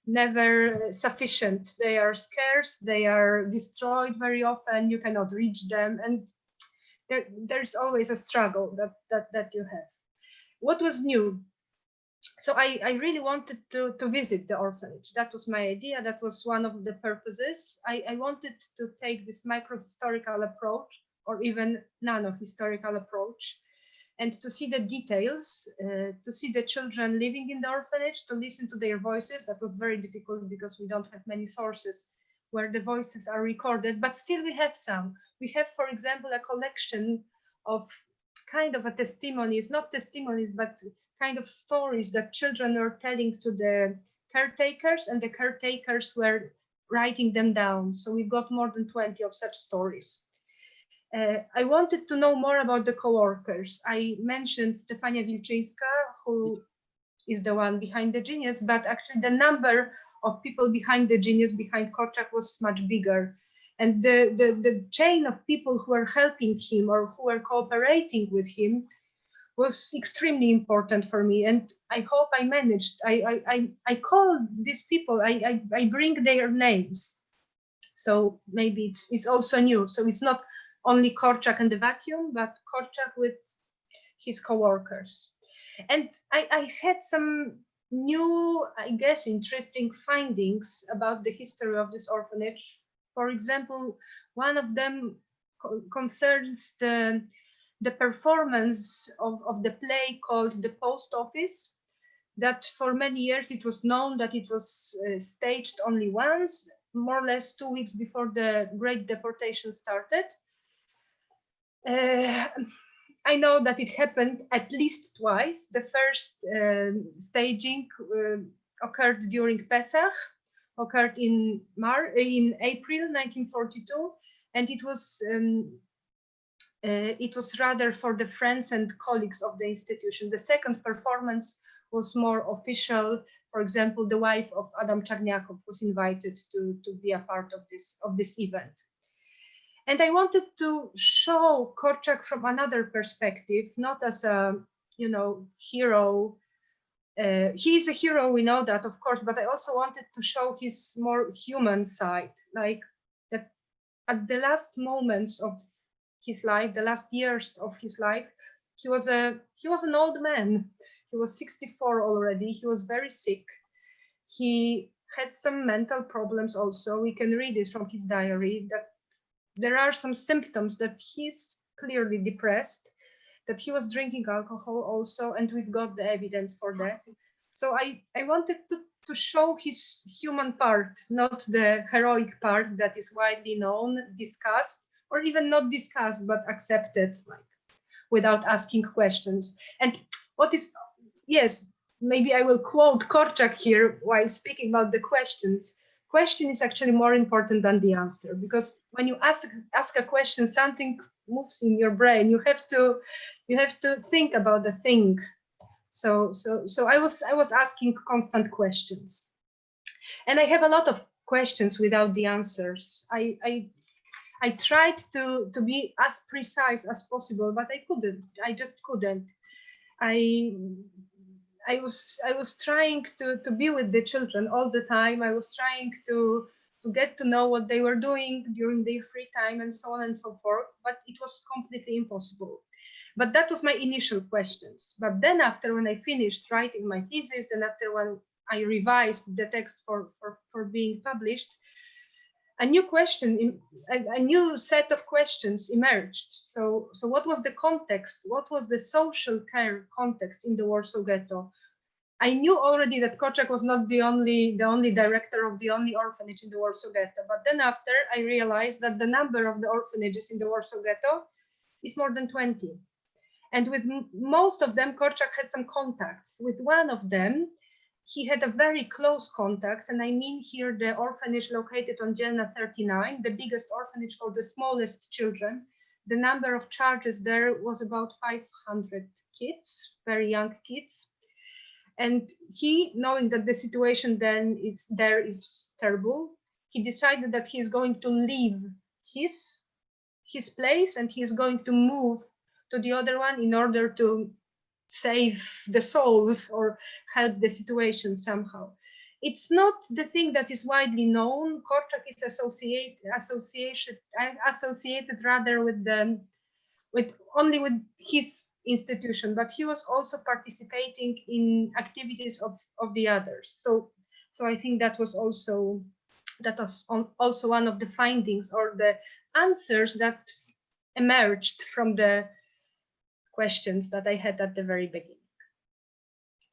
never sufficient. They are scarce, they are destroyed very often, you cannot reach them, and there's always a struggle that you have. What was new? So I really wanted to visit the orphanage. That was my idea. That was one of the purposes. I wanted to take this micro-historical approach, or even nano-historical approach, and to see the details, to see the children living in the orphanage, to listen to their voices. That was very difficult because we don't have many sources where the voices are recorded, but still we have some. We have, for example, a collection of kind of a testimonies, not testimonies, but kind of stories that children were telling to the caretakers, and the caretakers were writing them down. So we've got more than 20 of such stories. I wanted to know more about the co-workers. I mentioned Stefania Wilczyńska, who is the one behind the genius, but actually the number of people behind the genius, behind Korczak, was much bigger. And the chain of people who were helping him or who were cooperating with him was extremely important for me. And I hope I managed. I call these people, I bring their names. So maybe it's also new. So it's not only Korczak and the vacuum, but Korczak with his co-workers. And I had some new, I guess, interesting findings about the history of this orphanage. For example, one of them concerns the performance of the play called The Post Office, that for many years it was known that it was staged only once, more or less 2 weeks before the Great Deportation started. I know that it happened at least twice. The first staging occurred during Pesach, occurred in April 1942, and it was rather for the friends and colleagues of the institution. The second performance was more official. For example, the wife of Adam Czarniakow was invited to be a part of this event. And I wanted to show Korczak from another perspective, not as a, you know, hero. He is a hero, we know that, of course, but I also wanted to show his more human side, like that at the last moments of his life, the last years of his life, he was an old man. He was 64 already. He was very sick. He had some mental problems also. We can read it from his diary that there are some symptoms that he's clearly depressed, that he was drinking alcohol also, and we've got the evidence for that. So I wanted to show his human part, not the heroic part that is widely known, discussed, or even not discussed, but accepted, like without asking questions. And what is, yes, maybe I will quote Korczak here while speaking about the questions. Question is actually more important than the answer, because when you ask a question, something moves in your brain. You have to think about the thing. So I was asking constant questions, and I have a lot of questions without the answers. I tried to be as precise as possible, but I couldn't. I just couldn't. I was trying to be with the children all the time. I was trying to get to know what they were doing during their free time and so on and so forth, but it was completely impossible. But that was my initial questions. But then after, when I finished writing my thesis, and after when I revised the text for being published, a new set of questions emerged. So what was the context? What was the social care context in the Warsaw Ghetto? I knew already that Korczak was not the only director of the only orphanage in the Warsaw Ghetto. But then after, I realized that the number of the orphanages in the Warsaw Ghetto is more than 20. And with most of them, Korczak had some contacts. With one of them, he had a very close contacts, and I mean here the orphanage located on Dzielna 39, the biggest orphanage for the smallest children. The number of charges there was about 500 kids, very young kids. And he, knowing that the situation then is terrible, he decided that he's going to leave his place and he's going to move to the other one in order to save the souls or help the situation somehow. It's not the thing that is widely known. Korczak is associated rather with only with his institution, but he was also participating in activities of the others. So I think that was also one of the findings or the answers that emerged from the questions that I had at the very beginning.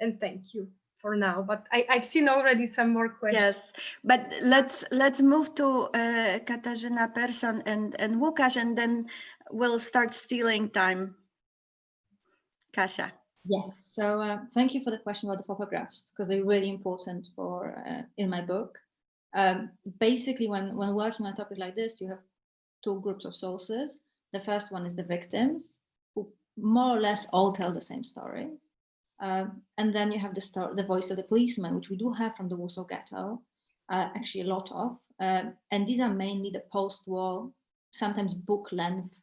And thank you for now, but I've seen already some more questions. Yes, but let's move to Katarzyna Person and Lukasz, and then we'll start stealing time. Kasia. Yes, so thank you for the question about the photographs, because they're really important for in my book. Basically, when working on a topic like this, you have two groups of sources. The first one is the victims, who more or less all tell the same story. And then you have the voice of the policeman, which we do have from the Warsaw Ghetto, actually a lot of. And these are mainly the post-war, sometimes book-length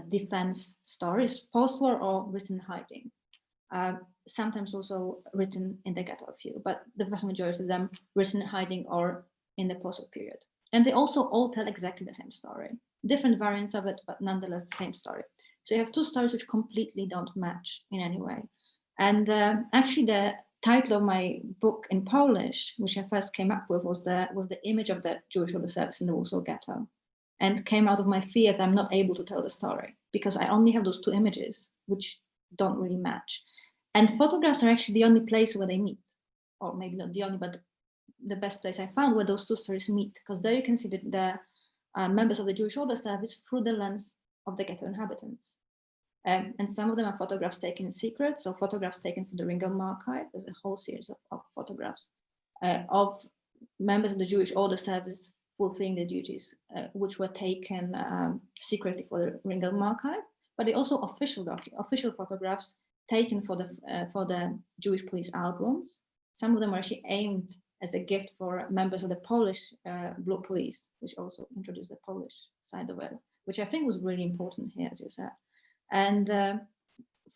defense stories, post-war or written hiding. Sometimes also written in the ghetto, a few, but the vast majority of them written hiding or in the post-war period. And they also all tell exactly the same story, different variants of it, but nonetheless the same story. So you have two stories which completely don't match in any way. And actually the title of my book in Polish, which I first came up with, was the image of the Jewish order service in the Warsaw Ghetto, and came out of my fear that I'm not able to tell the story because I only have those two images which don't really match. And photographs are actually the only place where they meet, or maybe not the only, but the best place I found where those two stories meet, because there you can see the members of the Jewish order service through the lens of the ghetto inhabitants. And some of them are photographs taken in secret, so photographs taken from the Ringelm archive. There's a whole series of photographs of members of the Jewish order service fulfilling the duties, which were taken secretly for the Ringelm archive, but they also official photographs taken for the Jewish police albums. Some of them were actually aimed as a gift for members of the Polish Blue Police, which also introduced the Polish side of it, which I think was really important here, as you said. And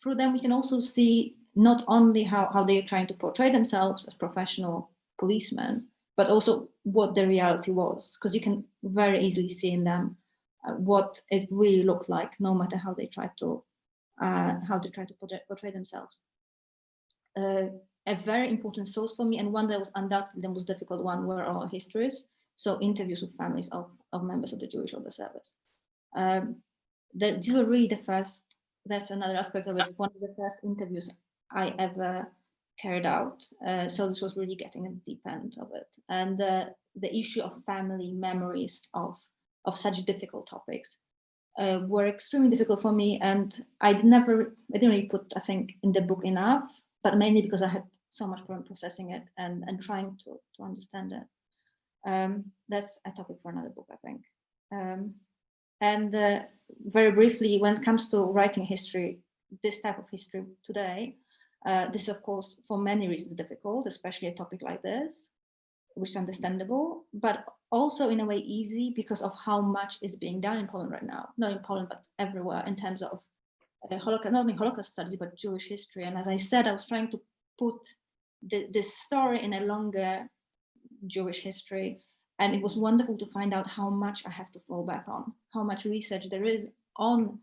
through them, we can also see not only how they're trying to portray themselves as professional policemen, but also what the reality was, because you can very easily see in them what it really looked like, no matter how they try to portray themselves. A very important source for me, and one that was undoubtedly the most difficult one, were oral histories, so interviews with families of members of the Jewish order service. These were really the first, that's another aspect of it, one of the first interviews I ever carried out. So this was really getting at the deep end of it. And the issue of family memories of such difficult topics were extremely difficult for me. And I didn't really put, I think, in the book enough, but mainly because I had so much problem processing it and trying to understand it. That's a topic for another book, I think. And very briefly, when it comes to writing history, this type of history today, this, of course, for many reasons difficult, especially a topic like this, which is understandable, but also in a way easy because of how much is being done in Poland right now, not in Poland, but everywhere in terms of Holocaust, not only Holocaust studies, but Jewish history. And as I said, I was trying to put this story in a longer Jewish history. And it was wonderful to find out how much I have to fall back on, how much research there is on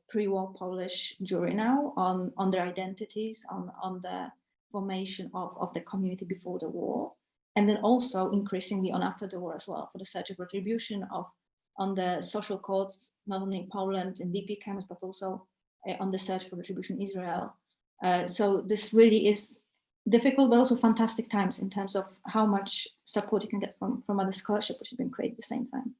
pre-war Polish Jewry now, on their identities, on the formation of the community before the war, and then also increasingly on after the war as well, for the search of retribution on the social codes, not only in Poland, in DP camps, but also on the search for retribution in Israel. So this really is difficult, but also fantastic times in terms of how much support you can get from other scholarship, which has been created at the same time.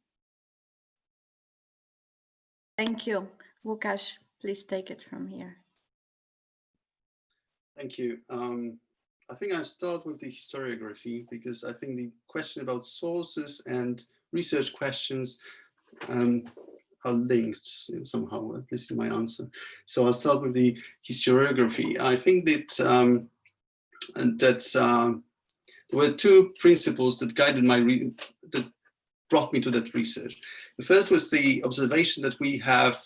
Thank you. Lukasz, please take it from here. Thank you. I think I start with the historiography, because I think the question about sources and research questions are linked somehow, at least in my answer. So I'll start with the historiography. I think that there were two principles that guided that brought me to that research. The first was the observation that we have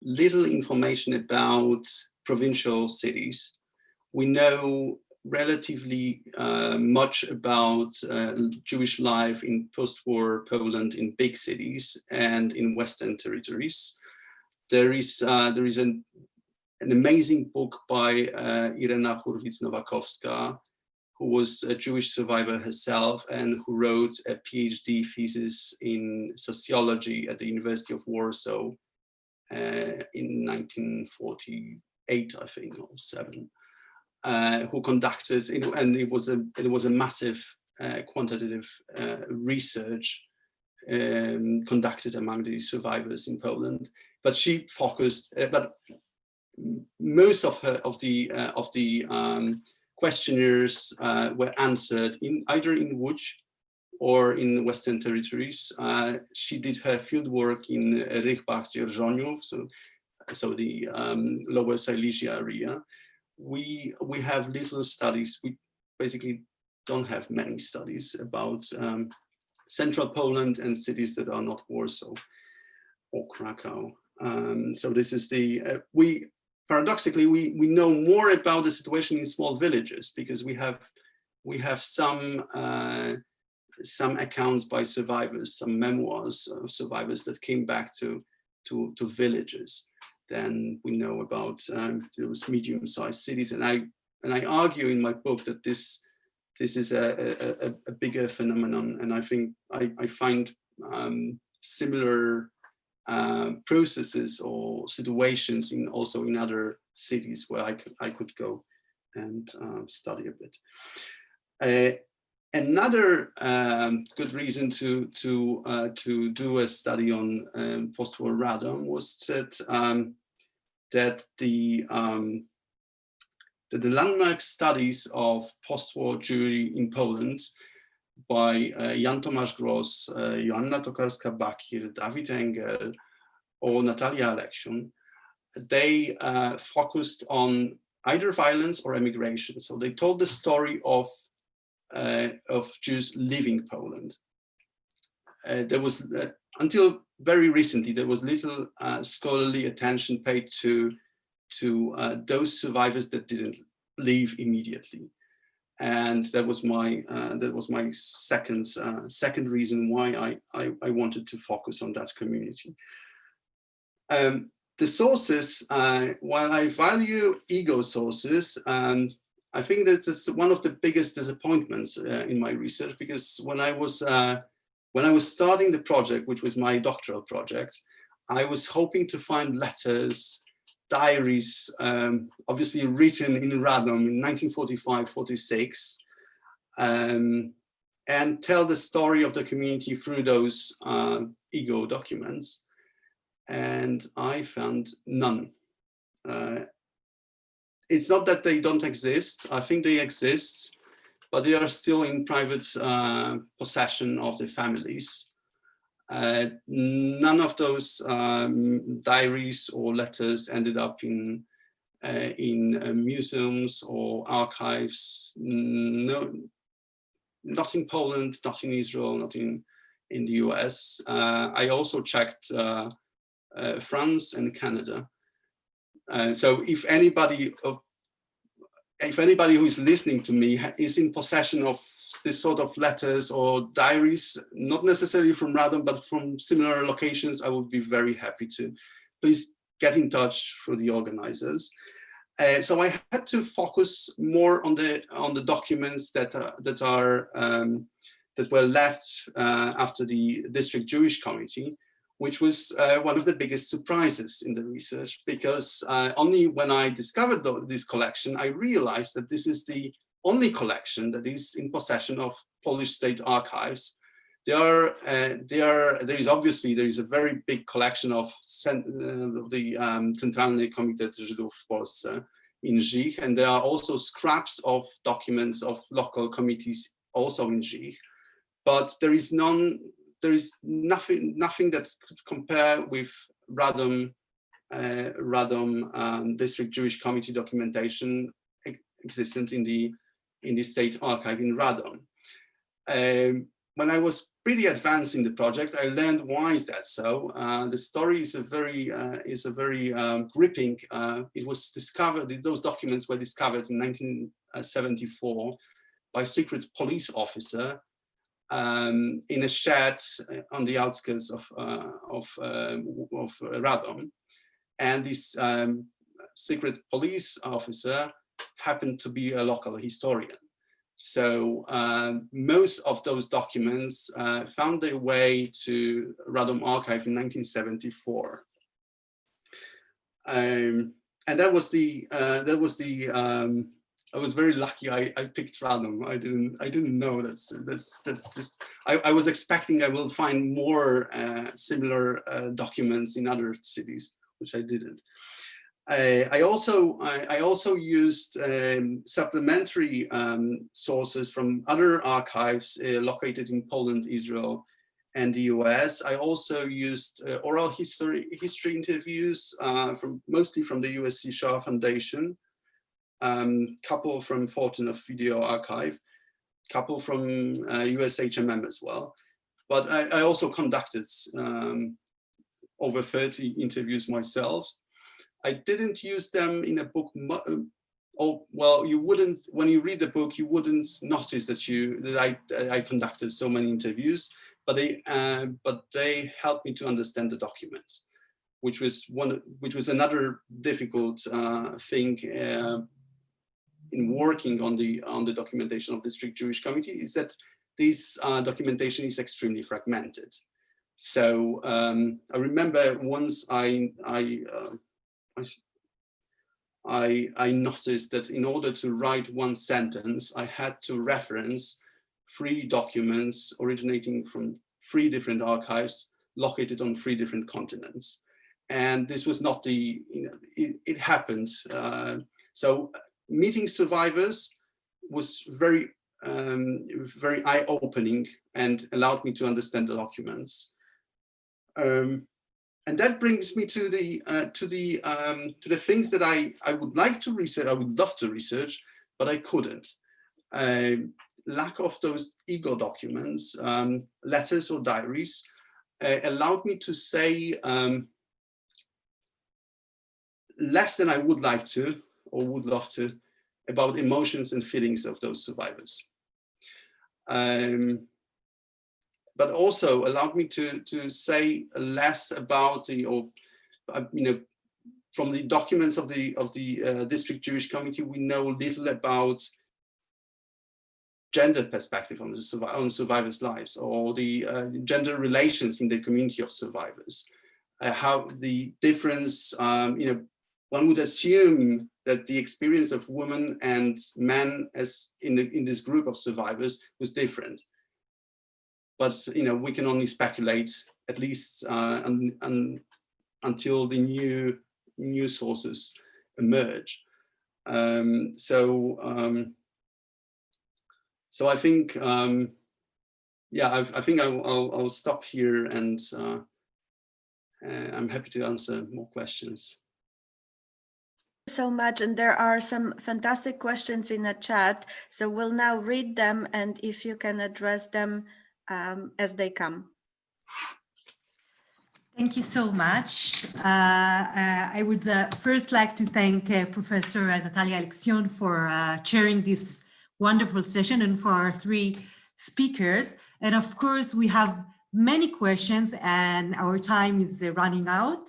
little information about provincial cities. We know relatively much about Jewish life in post-war Poland in big cities and in Western territories. There is an amazing book by Irena Hurwicz-Nowakowska, who was a Jewish survivor herself and who wrote a PhD thesis in sociology at the University of Warsaw in 1948, I think, or 7. Who conducted, and it was a massive quantitative research conducted among the survivors in Poland. But she focused, but most of the questionnaires were answered in either in Łódź or in Western territories. She did her field work in Rychbach-Dzierżoniów, so the Lower Silesia area. We have little studies. We basically don't have many studies about central Poland and cities that are not Warsaw or Krakow. So this is paradoxically, we know more about the situation in small villages, because we have some accounts by survivors, some memoirs of survivors that came back to villages. Then we know about those medium-sized cities, and I argue in my book that this is a bigger phenomenon, and I think I find similar processes or situations also in other cities where I could go and study a bit. Another good reason to do a study on post-war Radom was that the landmark studies of post-war Jewry in Poland by Jan Tomasz Gross, Joanna Tokarska-Bakir, Dawid Engel, or Natalia Aleksiun, they focused on either violence or emigration. So they told the story of Jews leaving Poland. There was, until very recently, there was little scholarly attention paid to those survivors that didn't leave immediately, and that was my second reason why I wanted to focus on that community. The sources, while I value ego sources, I think that is one of the biggest disappointments in my research, because when I was starting the project, which was my doctoral project, I was hoping to find letters, diaries, obviously written in Radom in 1945-46, and tell the story of the community through those ego documents. And I found none. It's not that they don't exist. I think they exist, but they are still in private possession of the families. None of those diaries or letters ended up in museums or archives. No, not in Poland, not in Israel, not in the US. I also checked France and Canada. So if anybody who is listening to me is in possession of this sort of letters or diaries, not necessarily from Radom, but from similar locations, I would be very happy to. Please get in touch through the organizers. So I had to focus more on the documents that were left after the District Jewish Committee, which was one of the biggest surprises in the research, because only when I discovered this collection, I realized that this is the only collection that is in possession of Polish state archives. There is a very big collection of the Centralny Komitet Żydów w Polsce in Żych, and there are also scraps of documents of local committees also in Żych, but there is nothing that could compare with Radom District Jewish Committee documentation existent in the State Archive in Radom. When I was pretty advanced in the project, I learned why is that so. The story is a very gripping. It was discovered. Those documents were discovered in 1974 by a secret police officer in a shed on the outskirts of Radom, and this secret police officer happened to be a local historian. So most of those documents found their way to Radom Archive in 1974, and that was the I was very lucky. I picked Radom. I didn't know I was expecting I will find more similar documents in other cities, which I didn't. I also used supplementary sources from other archives located in Poland, Israel, and the US. I also used oral history interviews mostly from the USC Shoah Foundation, couple from Fortune Video Archive, couple from USHMM as well. But I also conducted over 30 interviews myself. I didn't use them in a book. Well, you wouldn't, when you read the book, you wouldn't notice that I conducted so many interviews, but they helped me to understand the documents, which was another difficult thing in working on the documentation of the District Jewish Committee, is that this documentation is extremely fragmented. So I remember once I noticed that in order to write one sentence, I had to reference 3 documents originating from 3 different archives located on 3 different continents. And this was not it happened. So meeting survivors was very eye-opening and allowed me to understand the documents. And that brings me to the things that I would like to research. I would love to research, but I couldn't. Lack of those ego documents, letters or diaries, allowed me to say less than I would like to or would love to about emotions and feelings of those survivors. But also allowed me to say less about from the documents of the District Jewish Committee, we know little about gender perspective on survivors' lives, or the gender relations in the community of survivors. How the difference, one would assume that the experience of women and men as in this group of survivors was different. But we can only speculate, at least until the new sources emerge. So I think, I think I'll stop here, and I'm happy to answer more questions. So much, and there are some fantastic questions in the chat, so we'll now read them, and if you can address them as they come. Thank you so much. I would first like to thank Professor Natalia Aleksiun for chairing this wonderful session, and for our 3 speakers. And of course, we have many questions and our time is running out.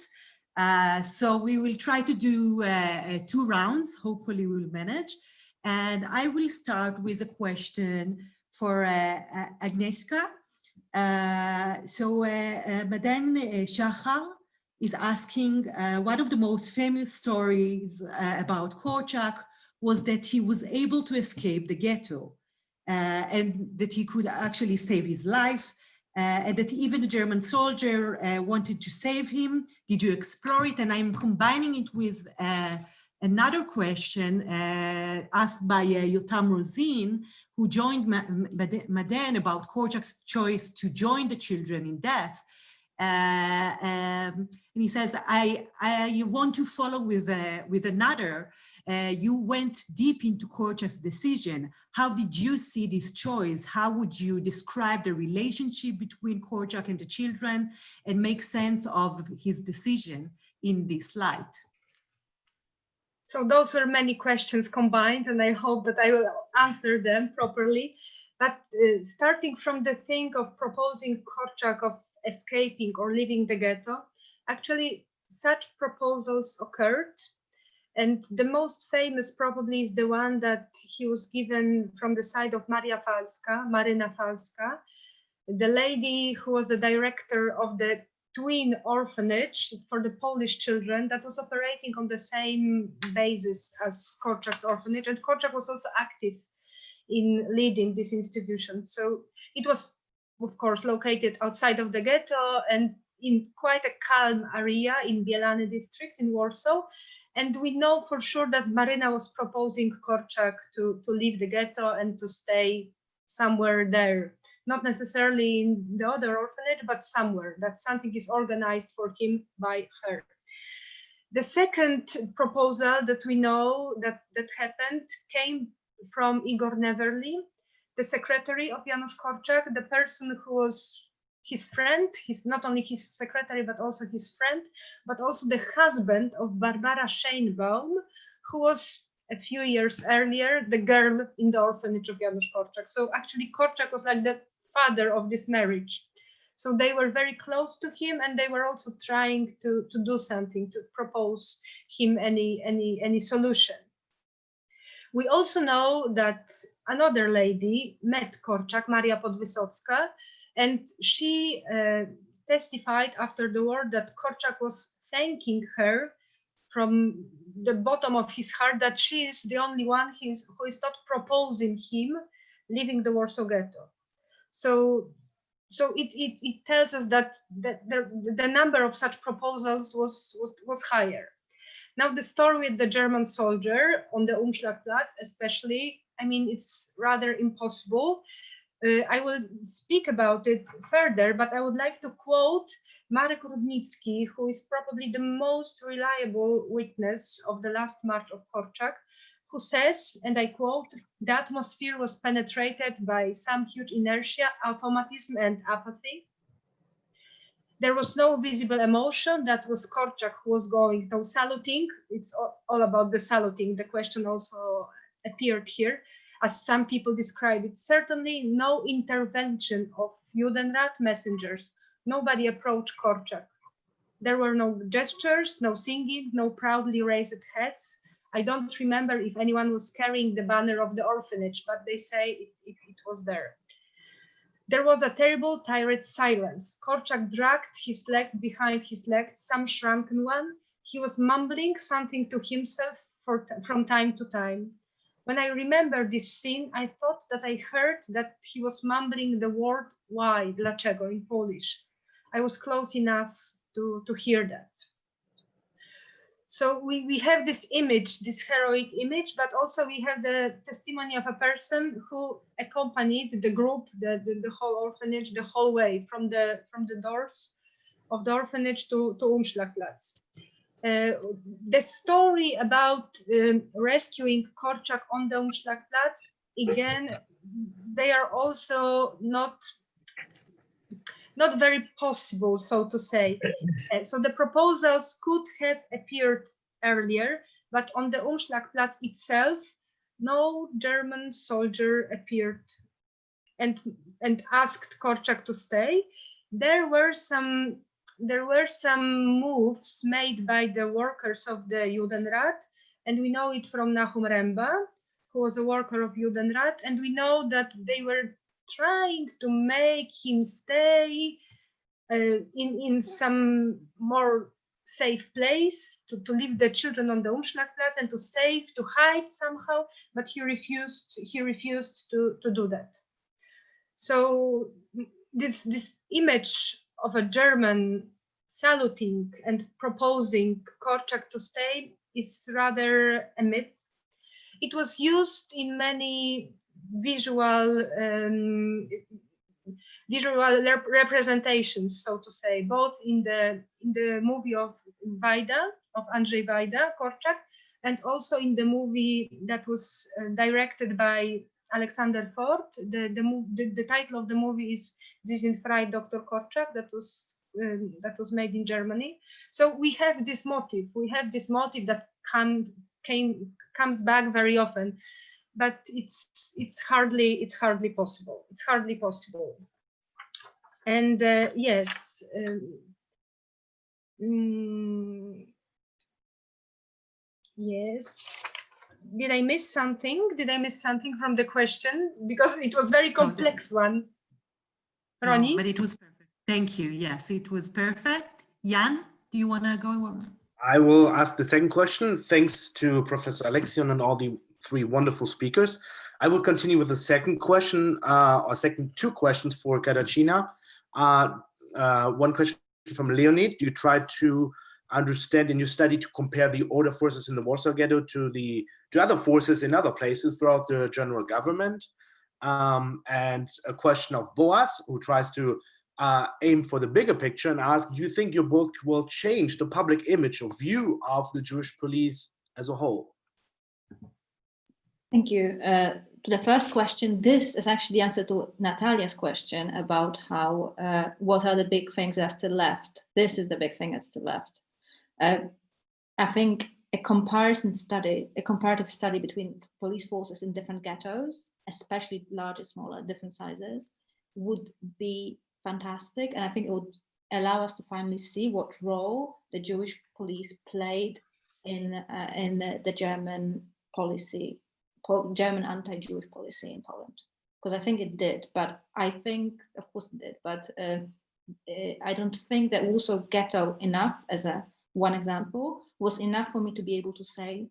So we will try to do 2 rounds. Hopefully we'll manage. And I will start with a question for Agnieszka. Madame Shachar is asking, one of the most famous stories about Korczak was that he was able to escape the ghetto, and that he could actually save his life, and that even a German soldier wanted to save him. Did you explore it? And I'm combining it with Another question asked by Yotam Rosin, who joined Maden about Korczak's choice to join the children in death. And he says, I want to follow with another. You went deep into Korczak's decision. How did you see this choice? How would you describe the relationship between Korczak and the children and make sense of his decision in this light? So those were many questions combined, and I hope that I will answer them properly. But starting from the thing of proposing Korczak of escaping or leaving the ghetto, actually such proposals occurred. And the most famous probably is the one that he was given from the side of Maryna Falska, the lady who was the director of the twin orphanage for the Polish children that was operating on the same basis as Korczak's orphanage. And Korczak was also active in leading this institution. So it was, of course, located outside of the ghetto and in quite a calm area in Bielany district in Warsaw. And we know for sure that Maryna was proposing Korczak to leave the ghetto and to stay somewhere there. Not necessarily in the other orphanage, but somewhere, that something is organized for him by her. The second proposal that we know that happened came from Igor Neverly, the secretary of Janusz Korczak, the person who was his friend, not only his secretary, but also his friend, but also the husband of Barbara Scheinbaum, who was a few years earlier the girl in the orphanage of Janusz Korczak. So actually Korczak was like the father of this marriage. So they were very close to him, and they were also trying to do something, to propose him any solution. We also know that another lady met Korczak, Maria Podwysocka, and she testified after the war that Korczak was thanking her from the bottom of his heart that she is the only one who is not proposing him leaving the Warsaw Ghetto. So it tells us that the number of such proposals was higher. Now the story with the German soldier on the Umschlagplatz, especially, I mean, it's rather impossible. I will speak about it further, but I would like to quote Marek Rudnicki, who is probably the most reliable witness of the last march of Korczak, who says, and I quote, "The atmosphere was penetrated by some huge inertia, automatism, and apathy. There was no visible emotion. That was Korczak who was going, no saluting." It's all about the saluting. The question also appeared here, as some people describe it. Certainly no intervention of Judenrat messengers. Nobody approached Korczak. There were no gestures, no singing, no proudly raised heads. I don't remember if anyone was carrying the banner of the orphanage, but they say it was there. There was a terrible, tired silence. Korczak dragged his leg behind his leg, some shrunken one. He was mumbling something to himself from time to time. When I remember this scene, I thought that I heard that he was mumbling the word "why," dlaczego in Polish. I was close enough to hear that. So we have this image, this heroic image, but also we have the testimony of a person who accompanied the group, the whole orphanage, the whole way from the doors of the orphanage to Umschlagplatz. The story about rescuing Korczak on the Umschlagplatz, again, they are also not very possible, so to say. So the proposals could have appeared earlier, but on the Umschlagplatz itself, no German soldier appeared and asked Korczak to stay. There were some moves made by the workers of the Judenrat, and we know it from Nahum Remba, who was a worker of Judenrat, and we know that they were trying to make him stay in some more safe place, to leave the children on the Umschlagplatz and to hide somehow, but he refused to do that. So this image of a German saluting and proposing Korczak to stay is rather a myth. It was used in many visual representations, so to say, both in the movie of Andrzej Wajda, Korczak, and also in the movie that was directed by Alexander Ford. The title of the movie is Sie sind frei, Dr. Korczak, that was made in Germany. So we have this motive. We have this motive that comes back very often, but it's hardly possible. It's hardly possible. And yes. Yes. Did I miss something? Did I miss something from the question? Because it was very complex one. Ronnie? No, but it was perfect. Thank you. Yes, it was perfect. Jan, do you want to go on? I will ask the second question. Thanks to Professor Aleksiun and all the three wonderful speakers. I will continue with the second question, or second two questions for Katarzyna. One question from Leonid. You tried to understand in your study to compare the order forces in the Warsaw Ghetto to other forces in other places throughout the general government. And a question of Boaz, who tries to aim for the bigger picture and ask, do you think your book will change the public image or view of the Jewish police as a whole? Thank you. To the first question, this is actually the answer to Natalia's question about how, what are the big things that are still left? This is the big thing that's still left. I think a comparative study between police forces in different ghettos, especially larger, smaller, different sizes, would be fantastic. And I think it would allow us to finally see what role the Jewish police played in the German policy, German anti-Jewish policy in Poland. Because I think it did, but I think, of course it did, but I don't think that also Ghetto enough as one example was enough for me to be able to say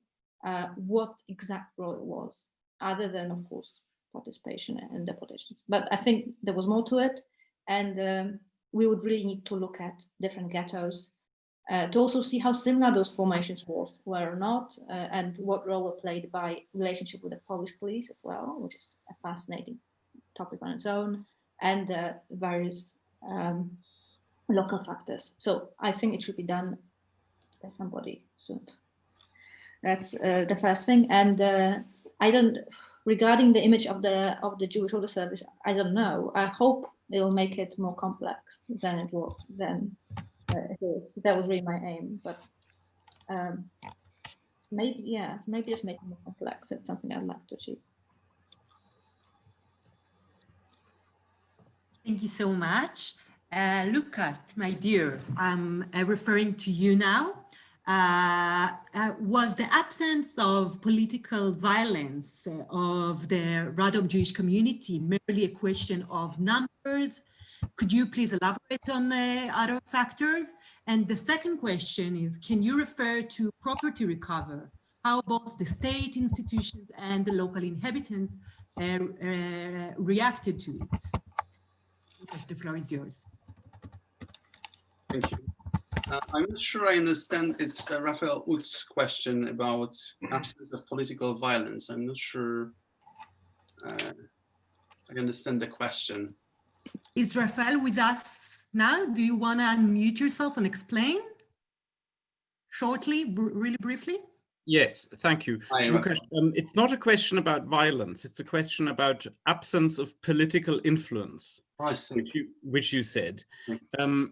what exact role it was, other than, of course, participation and deportations. But I think there was more to it, and we would really need to look at different ghettos to also see how similar those formations were or not, and what role were played by relationship with the Polish police as well, which is a fascinating topic on its own, and various local factors. So I think it should be done by somebody soon. That's the first thing. And regarding the image of the Jewish Order Service, I don't know. I hope they will make it more complex than it was it is. That was really my aim, but maybe just make it more complex. It's something I'd like to achieve. Thank you so much. Lukasz, my dear, I'm referring to you now. Was the absence of political violence of the Radom Jewish community merely a question of numbers? Could you please elaborate on other factors? And the second question is, can you refer to property recovery? How both the state institutions and the local inhabitants reacted to it? Lukasz, the floor is yours. Thank you. I'm not sure I understand. It's Raphael Utz's question about absence of political violence. I'm not sure I understand the question. Is Raphael with us now? Do you want to unmute yourself and explain shortly, really briefly? Yes, thank you. Hi, Lukasz, it's not a question about violence. It's a question about absence of political influence, which you said. And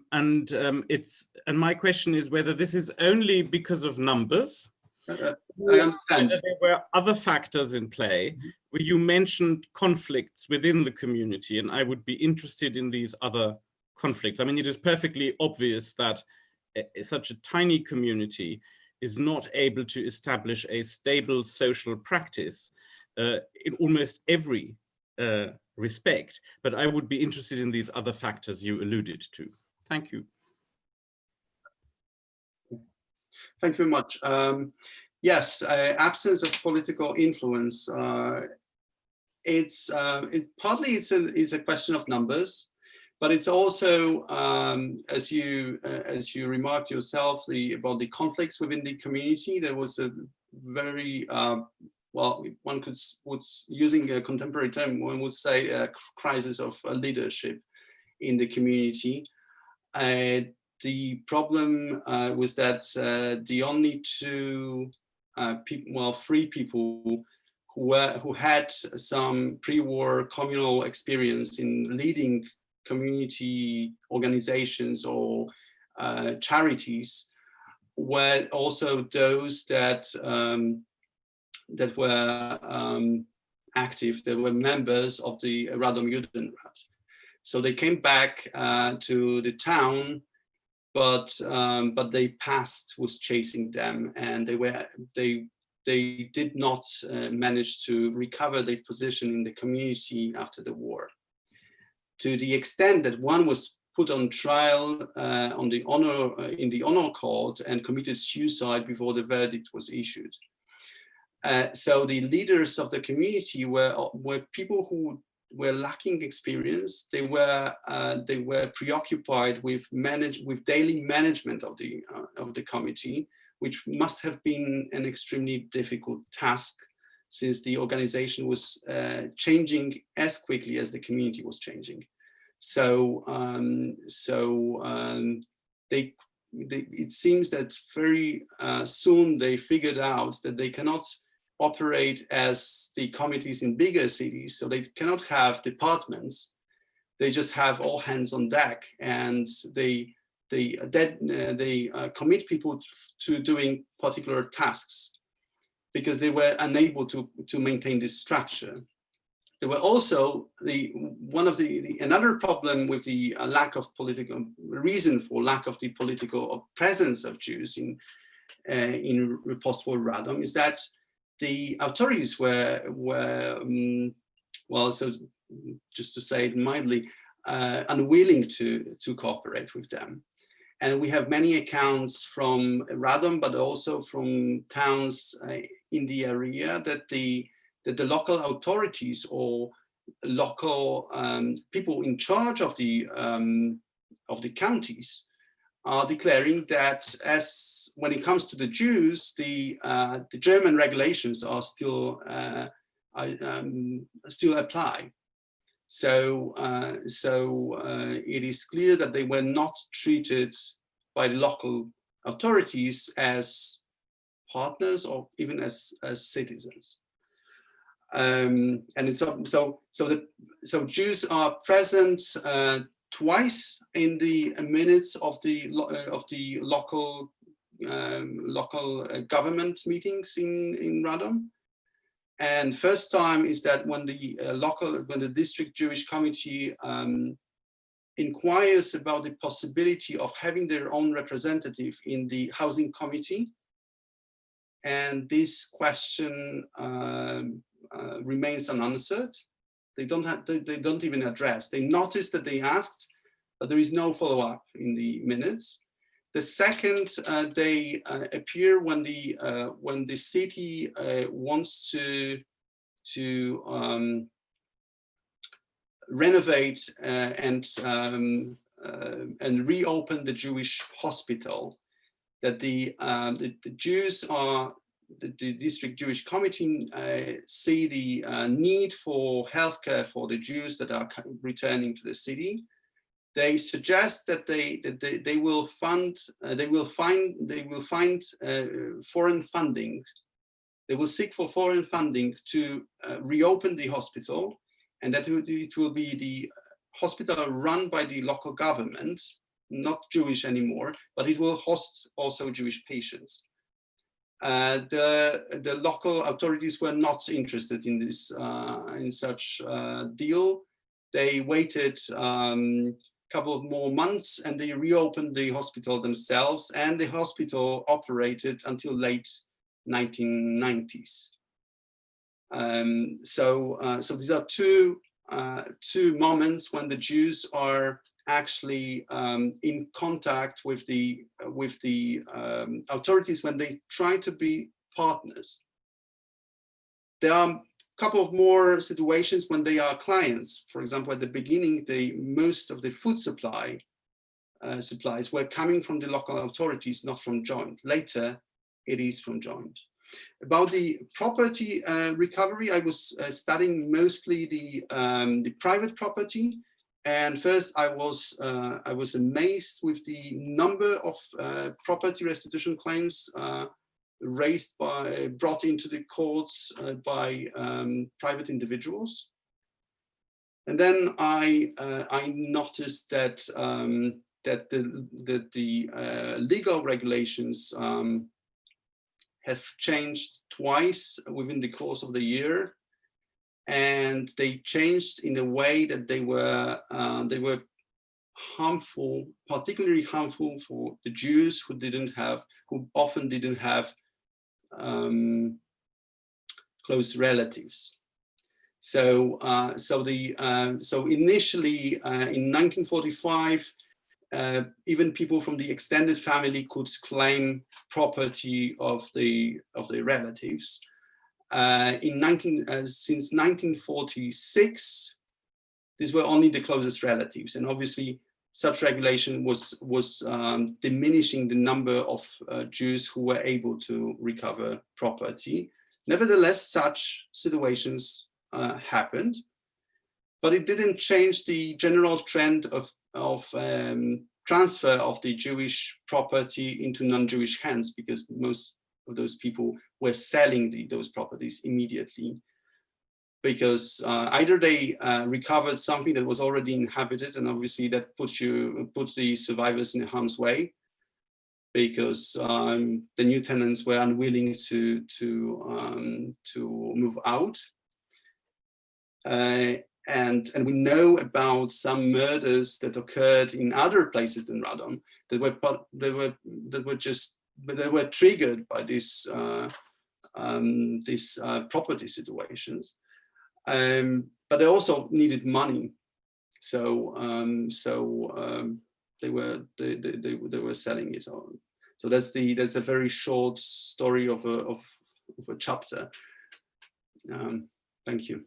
my question is whether this is only because of numbers, I understand. there were other factors in play. Where you mentioned conflicts within the community, and I would be interested in these other conflicts. I mean, it is perfectly obvious that such a tiny community is not able to establish a stable social practice in almost every respect, but I would be interested in these other factors you alluded to. Thank you. Thank you very much. Yes, absence of political influence. Partly it's a question of numbers, But it's also, as you remarked yourself, about the conflicts within the community. There was a very well, one could, using a contemporary term, one would say a crisis of leadership in the community. The problem was that the only two people, well, three people who had some pre-war communal experience in leading community organizations or charities were also those that that were active, they were members of the Radom Judenrat. So they came back to the town, but their past was chasing them, and they did not manage to recover their position in the community after the war. To the extent that one was put on trial in the honor court and committed suicide before the verdict was issued. So the leaders of the community were people who were lacking experience. They were preoccupied with daily management of the committee, which must have been an extremely difficult task, since the organization was changing as quickly as the community was changing. So it seems that very soon they figured out that they cannot operate as the committees in bigger cities, so they cannot have departments. They just have all hands on deck, and they commit people to doing particular tasks because they were unable to maintain this structure. There were also another problem with the lack of political reason for lack of the political presence of Jews in post-war Radom is that the authorities were well, so just to say it mildly, unwilling to cooperate with them. And we have many accounts from Radom, but also from towns in the area that the local authorities or local people in charge of the counties are declaring that when it comes to the Jews, the German regulations are still apply. So it is clear that they were not treated by the local authorities as partners or even as citizens. And so Jews are present twice in the minutes of the local government meetings in Radom. And first time is that when the district Jewish committee inquires about the possibility of having their own representative in the housing committee, and this question remains unanswered. They don't even address. They notice that they asked, but there is no follow-up in the minutes. The second, they appear when the city wants to renovate and reopen the Jewish hospital. That the Jews are the district Jewish committee see the need for healthcare for the Jews that are returning to the city. They suggest that they will find foreign funding. They will seek for foreign funding to reopen the hospital, and that it will be the hospital run by the local government, not Jewish anymore, but it will host also Jewish patients. The local authorities were not interested in this in such deal. They waited couple of more months and they reopened the hospital themselves, and the hospital operated until late 1990s. So these are two moments when the Jews are actually in contact with the authorities when they try to be partners. There are couple of more situations when they are clients. For example, at the beginning, most of the food supplies were coming from the local authorities, not from joint. Later, it is from joint. About the property recovery, I was studying mostly the private property. And first, I was amazed with the number of property restitution claims brought into the courts by private individuals. And then I noticed that the legal regulations have changed twice within the course of the year, and they changed in a way that they were harmful, particularly harmful for the Jews who often didn't have close relatives. So initially in 1945, even people from the extended family could claim property of the relatives. Since 1946, these were only the closest relatives, and obviously such regulation was diminishing the number of Jews who were able to recover property. Nevertheless, such situations happened, but it didn't change the general trend of transfer of the Jewish property into non-Jewish hands, because most of those people were selling those properties immediately, because either they recovered something that was already inhabited, and obviously that puts the survivors in harm's way, because the new tenants were unwilling to move out. And we know about some murders that occurred in other places than Radom that were triggered by these property situations, but they also needed money, so they were selling it on. So that's a very short story of a chapter. Thank you.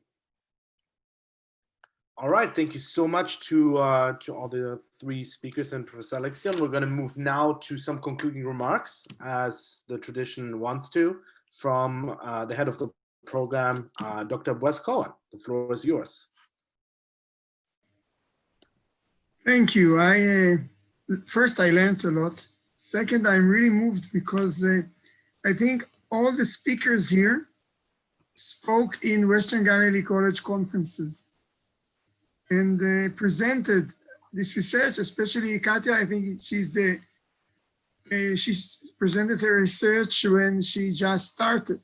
All right, thank you so much to all the three speakers and Professor Aleksiun. We're going to move now to some concluding remarks, as the tradition wants to, from the head of the program, Dr. Boaz Cohen. The floor is yours. Thank you. First, I learned a lot. Second, I'm really moved because I think all the speakers here spoke in Western Galilee College conferences and presented this research, especially Katya. I think she's presented her research when she just started.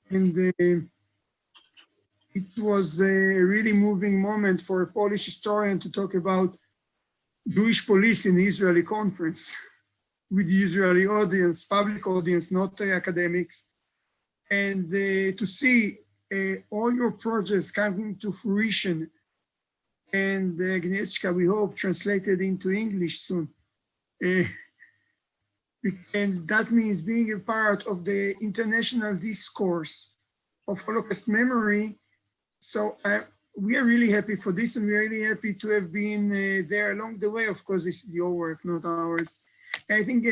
And it was a really moving moment for a Polish historian to talk about Jewish police in the Israeli conference with the Israeli audience, public audience, not academics. And to see all your projects coming to fruition, and Agnieszka, we hope, translated into English soon. And that means being a part of the international discourse of Holocaust memory. So we are really happy for this, and we're really happy to have been there along the way. Of course, this is your work, not ours. And I think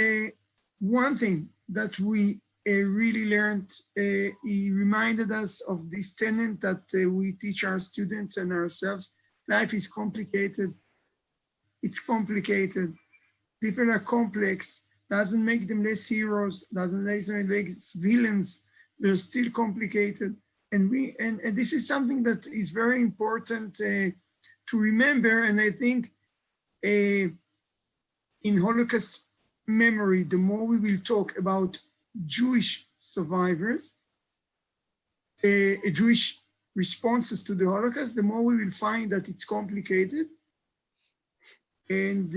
one thing that we really learned, he reminded us of this tenet that we teach our students and ourselves. Life is complicated. It's complicated. People are complex. Doesn't make them less heroes. Doesn't make them less villains. They're still complicated. And this is something that is very important to remember. And I think in Holocaust memory, the more we will talk about Jewish survivors, Jewish responses to the Holocaust, the more we will find that it's complicated. And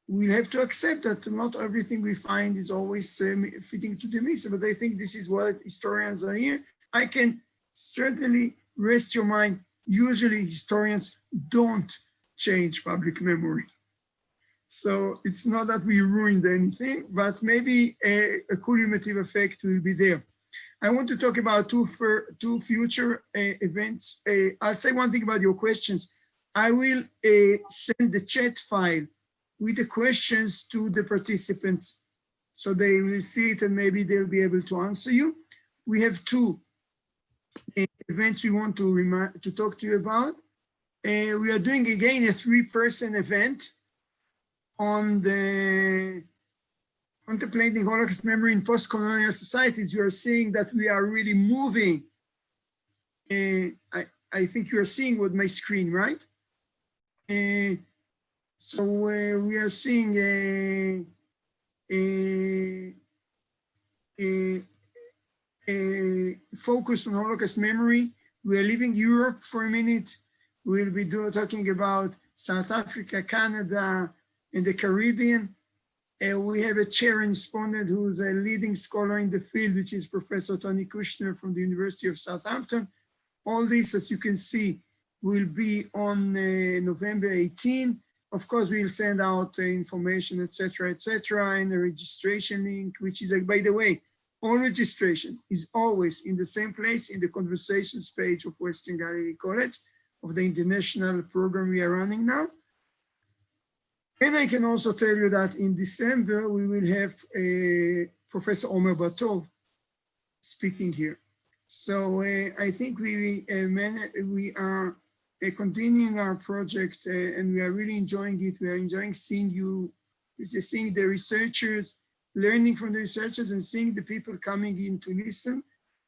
we'll have to accept that not everything we find is always fitting to the myth, but I think this is what historians are here. I can certainly rest your mind. Usually historians don't change public memory. So it's not that we ruined anything, but maybe a cumulative effect will be there. I want to talk about two future events. I'll say one thing about your questions. I will send the chat file with the questions to the participants, so they will see it and maybe they'll be able to answer you. We have two events we want to talk to you about. We are doing again a 3-person event on the contemplating Holocaust memory in post-colonial societies. You are seeing that we are really moving. I think you are seeing what my screen, right? So we are seeing a focus on Holocaust memory. We are leaving Europe for a minute. We'll be talking about South Africa, Canada, and the Caribbean. We have a chair and respondent who's a leading scholar in the field, which is Professor Tony Kushner from the University of Southampton. All this, as you can see, will be on November 18. Of course, we'll send out information, etc., and a registration link, which is, by the way, all registration is always in the same place in the conversations page of Western Galilee College, of the international program we are running now. And I can also tell you that in December, we will have Professor Omer Batov speaking here. So I think we are continuing our project and we are really enjoying it. We are enjoying seeing you, seeing the researchers, learning from the researchers and seeing the people coming in to listen.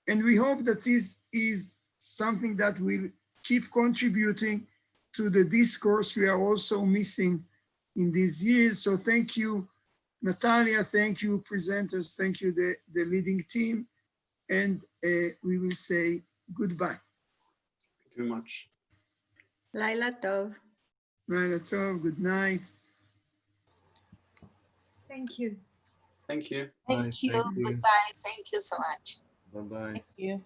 And we hope that this is something that will keep contributing to the discourse we are also missing in these years. So thank you, Natalia, thank you, presenters, thank you, the leading team, and we will say goodbye. Thank you very much. Laila Tov. Laila Tov, good night. Thank you. Thank you. Thank you. Goodbye. Thank you so much. Bye-bye. Thank you.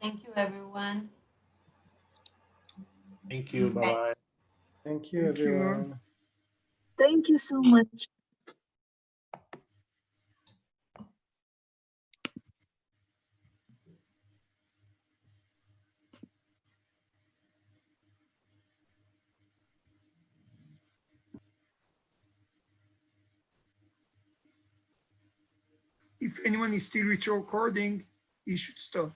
Thank you, everyone. Thank you. Bye-bye. Thank you, everyone. Thank you so much. If anyone is still recording, you should stop.